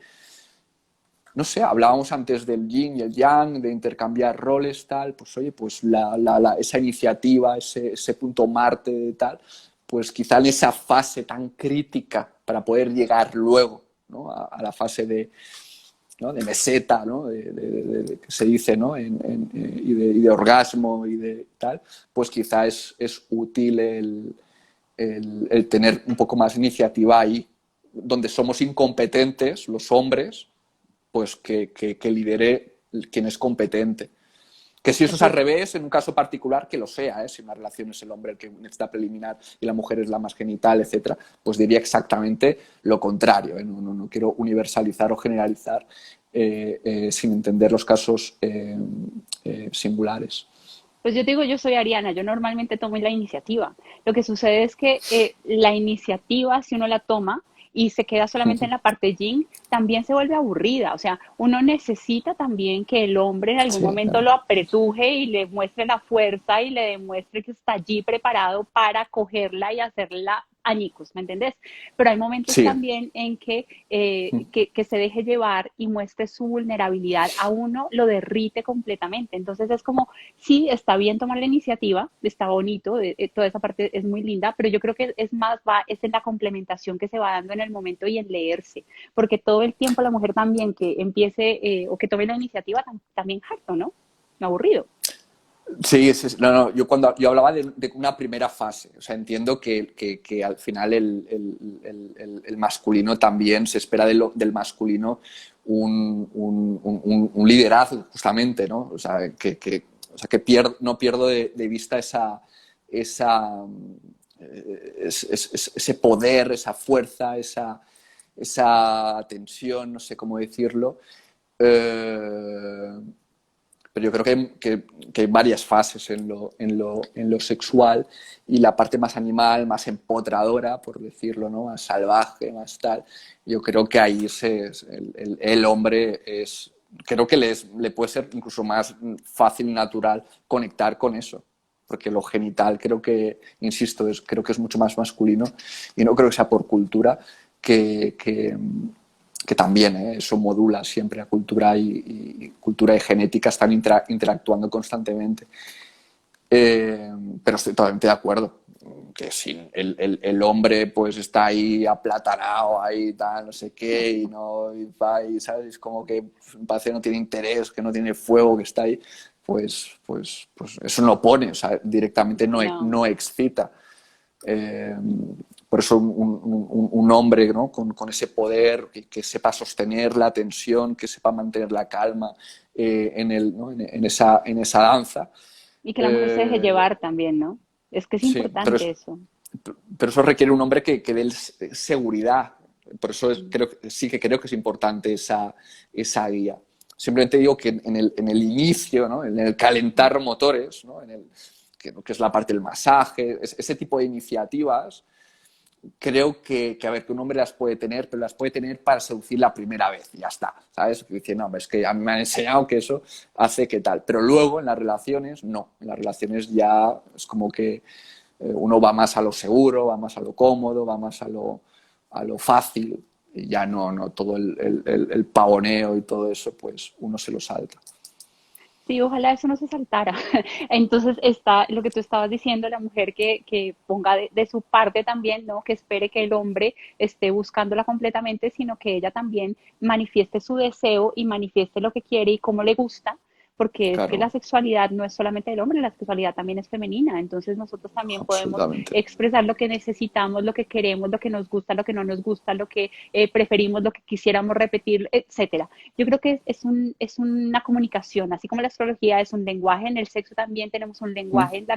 no sé, hablábamos antes del yin y el yang, de intercambiar roles, tal, pues oye, pues esa iniciativa, ese punto Marte, tal, pues quizá en esa fase tan crítica para poder llegar luego, ¿no? a la fase ¿no? de meseta, ¿no? Que se dice, ¿no? y de orgasmo y de tal, pues quizá es útil el tener un poco más de iniciativa ahí, donde somos incompetentes, los hombres, pues que lidere quien es competente. Que si eso es al revés, en un caso particular, que lo sea, ¿eh? Si una relación es el hombre el que necesita preliminar y la mujer es la más genital, etcétera, pues diría exactamente lo contrario, ¿eh? No quiero universalizar o generalizar sin entender los casos singulares. Pues yo te digo, yo soy Ariana, yo normalmente tomo la iniciativa. Lo que sucede es que la iniciativa, si uno la toma y se queda solamente en la parte yin, también se vuelve aburrida. O sea, uno necesita también que el hombre en algún Sí, momento claro. lo apretuje y le muestre la fuerza y le demuestre que está allí preparado para cogerla y hacerla añicos, ¿me entendés? Pero hay momentos Sí. también en que se deje llevar y muestre su vulnerabilidad, a uno lo derrite completamente. Entonces es como, sí, está bien tomar la iniciativa, está bonito, toda esa parte es muy linda, pero yo creo que es más, es en la complementación que se va dando en el momento y en leerse, porque todo el tiempo la mujer también que empiece o que tome la iniciativa también harto, ¿no? Aburrido. Sí, no, yo hablaba de una primera fase, o sea, entiendo que al final el masculino también se espera del masculino un liderazgo, justamente, ¿no? O sea, no pierdo de vista ese poder, esa fuerza, esa tensión, no sé cómo decirlo. Pero yo creo que hay varias fases en lo sexual y la parte más animal, más empotradora, por decirlo, ¿no? Más salvaje, más tal. Yo creo que ahí el hombre creo que le puede ser incluso más fácil y natural conectar con eso. Porque lo genital insisto, creo que es mucho más masculino y no creo que sea por cultura que también eso modula siempre la cultura y genética están interactuando constantemente. Pero estoy totalmente de acuerdo que si el hombre pues está ahí aplatanado, ahí tal, no sé qué, y no, y, ¿sabes? Es como que parece que no tiene interés, que no tiene fuego, que está ahí, pues eso no pone, o sea, directamente no excita. Por eso un hombre, ¿no? con ese poder, que sepa sostener la tensión, que sepa mantener la calma ¿no? en esa danza. Y que la mujer se deje llevar también, ¿no? Es que es Sí, importante eso. pero eso requiere un hombre que dé seguridad. Por eso sí que creo que es importante esa guía. Simplemente digo que en el inicio, ¿no? En el calentar motores, ¿no? que es la parte del masaje, ese tipo de iniciativas. Creo que un hombre las puede tener, pero las puede tener para seducir la primera vez y ya está, ¿sabes? Que dice, no, es que a mí me han enseñado que eso hace que tal. Pero luego en las relaciones, no. En las relaciones ya es como que uno va más a lo seguro, va más a lo cómodo, va más a lo fácil y ya no todo el pavoneo y todo eso, pues uno se lo salta. Sí, ojalá eso no se saltara. Entonces está lo que tú estabas diciendo, la mujer que ponga de su parte también, ¿no? Que espere que el hombre esté buscándola completamente, sino que ella también manifieste su deseo y manifieste lo que quiere y cómo le gusta, porque es que la Claro, sexualidad no es solamente del hombre, la sexualidad también es femenina. Entonces nosotros también podemos absolutamente. expresar lo que necesitamos, lo que queremos, lo que nos gusta, lo que no nos gusta, lo que preferimos, lo que quisiéramos repetir, etcétera. Yo creo que es una comunicación, así como la astrología es un lenguaje, en el sexo también tenemos un lenguaje Mm.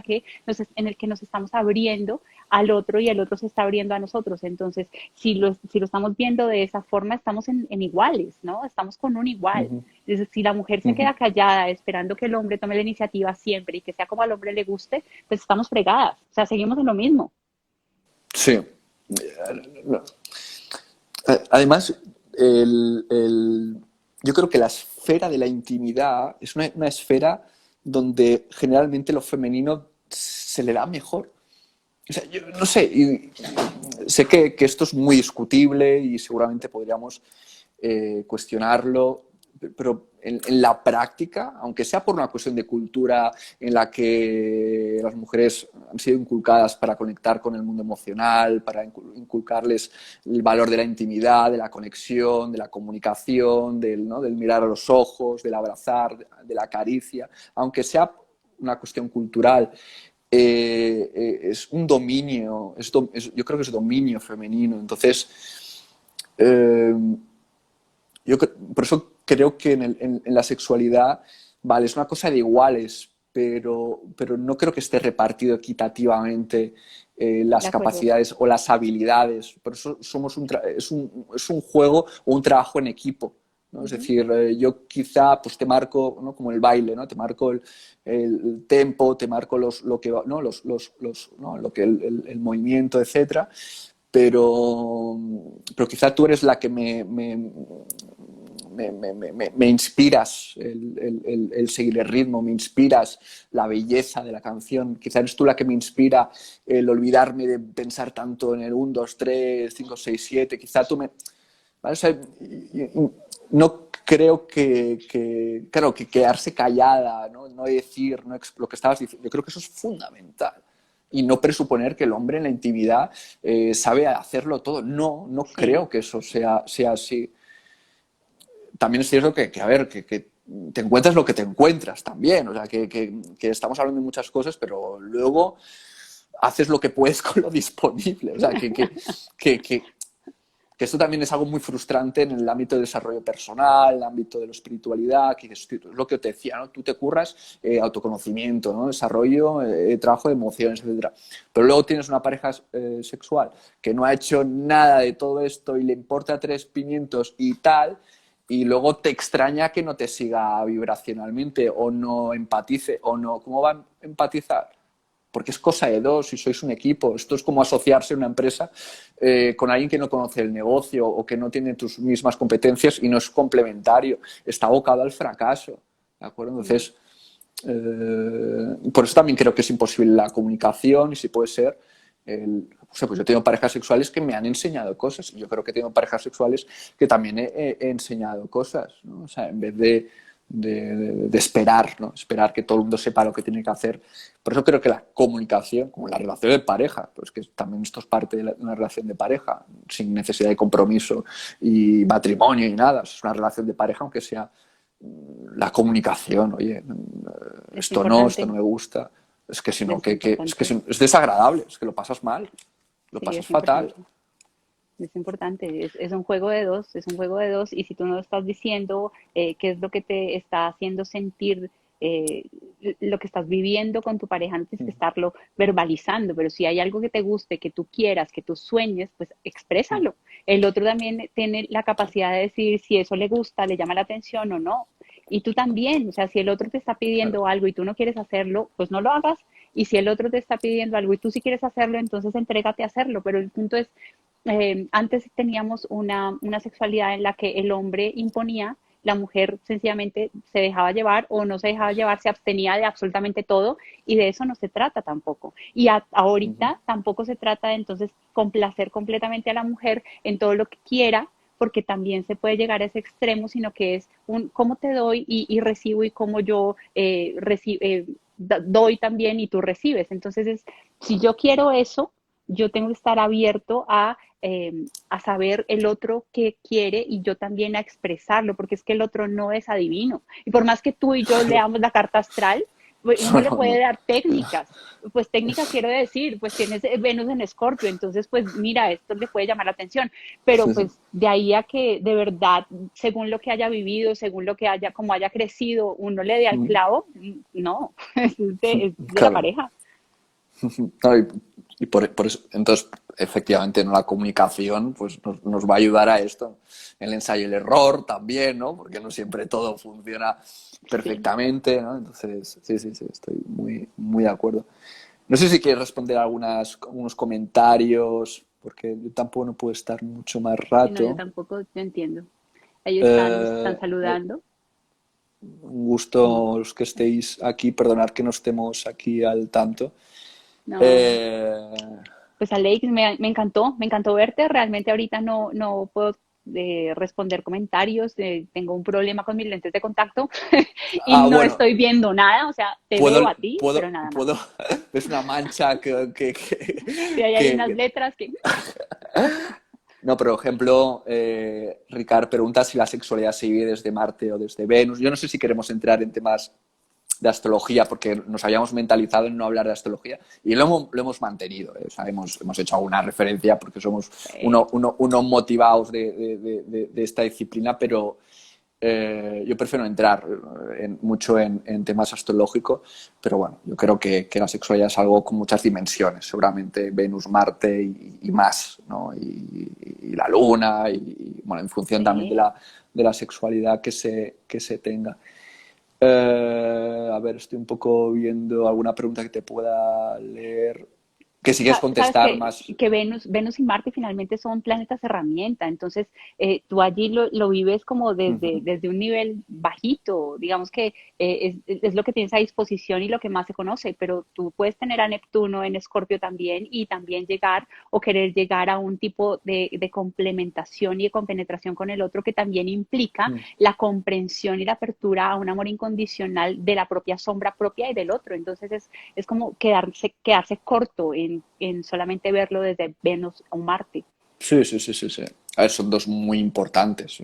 en, en el que nos estamos abriendo al otro y el otro se está abriendo a nosotros. Entonces, si lo estamos viendo de esa forma, estamos en iguales, ¿no? Estamos con un igual. Ujú, Entonces, si la mujer se ujú. queda callada esperando que el hombre tome la iniciativa siempre y que sea como al hombre le guste, pues estamos fregadas. O sea, seguimos en lo mismo. Sí. Además, yo creo que la esfera de la intimidad es una esfera donde generalmente lo femenino se le da mejor. O sea, yo no sé, y sé que esto es muy discutible y seguramente podríamos cuestionarlo, pero en la práctica, aunque sea por una cuestión de cultura en la que las mujeres han sido inculcadas para conectar con el mundo emocional, para inculcarles el valor de la intimidad, de la conexión, de la comunicación, ¿no? Del mirar a los ojos, del abrazar, de la caricia, aunque sea una cuestión cultural, es un dominio, yo creo que es dominio femenino. Entonces, eh, por eso creo que en la sexualidad, vale, es una cosa de iguales, pero no creo que esté repartido equitativamente De las acuerdo. capacidades o las habilidades. Por eso es un juego o un trabajo en equipo, ¿no? Es Ujú. decir, yo quizá pues te marco, ¿no? Como el baile, ¿no? Te marco el tempo, te marco lo que, ¿no? ¿no? Lo que el movimiento, etcétera, pero quizá tú eres la que me inspiras el seguir el ritmo, me inspiras la belleza de la canción, quizá eres tú la que me inspira el olvidarme de pensar tanto en el 1, 2, 3, 5, 6, 7, quizá tú me... ¿vale? O sea, no creo claro, que quedarse callada, no decir lo que estabas diciendo, yo creo que eso es fundamental y no presuponer que el hombre en la intimidad sabe hacerlo todo. No Sí. creo que eso sea así. También es cierto a ver, que te encuentras lo que te encuentras también. O sea, que estamos hablando de muchas cosas, pero luego haces lo que puedes con lo disponible. O sea, que esto también es algo muy frustrante en el ámbito del desarrollo personal, en el ámbito de la espiritualidad, que es lo que te decía, ¿no? Tú te curras autoconocimiento, ¿no? Desarrollo, trabajo de emociones, etcétera. Pero luego tienes una pareja sexual que no ha hecho nada de todo esto y le importa 3 pimientos y tal, y luego te extraña que no te siga vibracionalmente o no empatice o no. ¿Cómo va a empatizar? Porque es cosa de dos y sois un equipo. Esto es como asociarse a una empresa con alguien que no conoce el negocio o que no tiene tus mismas competencias y no es complementario. Está abocado al fracaso. ¿De acuerdo? Entonces, por eso también creo que es imposible la comunicación y si puede ser... o sea, pues yo he tenido parejas sexuales que me han enseñado cosas y yo creo que he tenido parejas sexuales que también he enseñado cosas, ¿no? O sea, en vez de esperar, ¿no? Esperar que todo el mundo sepa lo que tiene que hacer. Por eso creo que la comunicación, como la relación de pareja, pues que también esto es parte de una relación de pareja, sin necesidad de compromiso y matrimonio y nada, es una relación de pareja, aunque sea la comunicación, oye, Es esto importante. no me gusta, es que si no, Es importante. es desagradable, es que lo pasas mal, lo Sí, pasas es fatal. importante. Es importante, es un juego de dos, es un juego de dos, y si tú no estás diciendo qué es lo que te está haciendo sentir, eh, lo que estás viviendo con tu pareja, no tienes que estarlo verbalizando, pero si hay algo que te guste, que tú quieras, que tú sueñes, pues exprésalo. El otro también tiene la capacidad de decir si eso le gusta, le llama la atención o no. Y tú también, o sea, si el otro te está Claro. pidiendo algo y tú no quieres hacerlo, pues no lo hagas Y si el otro te está pidiendo algo y tú sí quieres hacerlo, entonces entrégate a hacerlo. Pero el punto es, antes teníamos una sexualidad en la que el hombre imponía, la mujer sencillamente se dejaba llevar o no se dejaba llevar, se abstenía de absolutamente todo y de eso no se trata tampoco. Y Ujú. ahorita tampoco se trata de entonces complacer completamente a la mujer en todo lo que quiera, porque también se puede llegar a ese extremo, sino que es un cómo te doy y recibo y cómo yo doy también y tú recibes. Entonces, si yo quiero eso, yo tengo que estar abierto a saber el otro qué quiere y yo también a expresarlo, porque es que el otro no es adivino. Y por más que tú y yo leamos la carta astral, pues, uno le No, puede no. dar técnicas. Pues técnicas quiero decir, pues tienes Venus en Escorpio, entonces pues mira, esto le puede llamar la atención, pero pues de ahí a que de verdad, según lo que haya vivido, según lo que haya, como haya crecido, uno le dé al clavo, no, es de la Claro. pareja. No, y por eso, entonces, efectivamente, ¿no? La comunicación pues, nos va a ayudar a esto. El ensayo y el error también, ¿no? Porque no siempre todo funciona Sí. perfectamente, ¿no? Entonces, sí, sí, sí, estoy muy, muy de acuerdo. No sé si quieres responder algunos comentarios, porque yo tampoco no puedo estar mucho más Sí, no, yo rato. tampoco yo entiendo. Ahí están, nos están Eh, saludando. un gusto los que estéis aquí, perdonad que no estemos aquí al tanto. No, Eh, pues Alex, me encantó verte. Realmente ahorita no puedo responder comentarios. Tengo un problema con mis lentes de contacto y no bueno, estoy viendo nada. O sea, te veo puedo, a ti, pero puedo, nada más. puedo, es una mancha Sí, ahí hay unas que- letras que... no, pero por ejemplo, Ricard pregunta si la sexualidad se vive desde Marte o desde Venus. Yo no sé si queremos entrar en temas de astrología, porque nos habíamos mentalizado en no hablar de astrología y lo hemos mantenido. O sea, hemos hecho alguna referencia porque somos eh, unos motivados de esta disciplina, pero yo prefiero entrar mucho en temas astrológicos, pero bueno, yo creo que la sexualidad es algo con muchas dimensiones, seguramente Venus, Marte y más, ¿no? Y la Luna, bueno, en función también sí. de la sexualidad que se tenga. A ver, estoy un poco viendo alguna pregunta que te pueda leer. Que si quieres Sabes contestar más. que Venus y Marte finalmente son planetas herramienta, entonces tú allí lo vives como Ujú. desde un nivel bajito, digamos que es lo que tienes a disposición y lo que más se conoce, pero tú puedes tener a Neptuno en Escorpio también y también llegar o querer llegar a un tipo de complementación y de compenetración con el otro que también implica la comprensión y la apertura a un amor incondicional de la propia sombra propia y del otro. Entonces es como quedarse corto en solamente verlo desde Venus o Marte. Sí, sí, sí, sí, sí. A ver, son dos muy importantes,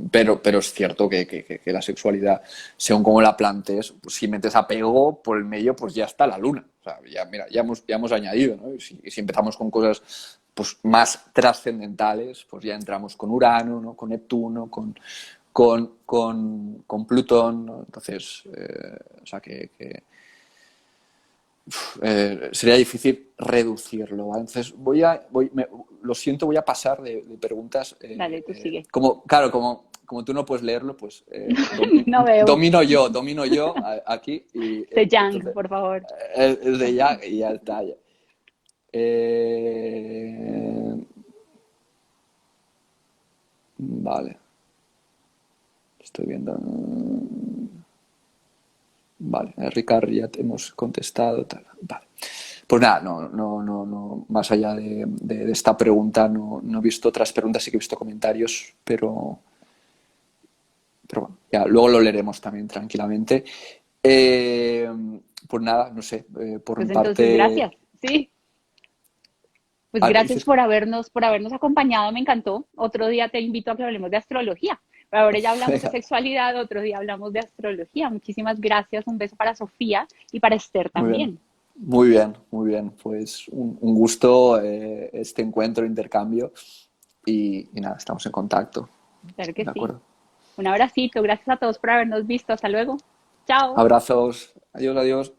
pero es cierto que la sexualidad, según como la plantees, pues si metes apego por el medio, pues ya está la luna. O sea, ya, mira, ya hemos añadido, ¿no? Y si empezamos con cosas pues, más trascendentales, pues ya entramos con Urano, ¿no? Con Neptuno, con Plutón, ¿no? Entonces, o sea sería difícil reducirlo, ¿vale? Entonces, lo siento, voy a pasar de preguntas. Dale, tú sigue. Claro, como tú no puedes leerlo, pues No veo. domino yo aquí y Sejang, entonces por favor. es de ya y ya está. Ya. Eh, vale, estoy viendo. Vale, Ricardo, ya te hemos contestado. Tal. Vale. Pues nada, no, más allá de esta pregunta, no he visto otras preguntas, sí que he visto comentarios, pero bueno, ya luego lo leeremos también tranquilamente. Eh, pues nada, no sé, por mi Pues entonces, parte, gracias. Sí, pues gracias dices, por habernos acompañado, me encantó. Otro día te invito a que hablemos de astrología. Ahora ya hablamos de venga, sexualidad, otro día hablamos de astrología. Muchísimas gracias, un beso para Sofía y para Esther muy bien, también. muy bien, muy bien, pues un gusto este encuentro, intercambio y nada, estamos en contacto, Claro que ¿de sí. acuerdo? Un abracito, gracias a todos por habernos visto. Hasta luego. Chao. Abrazos, adiós, adiós.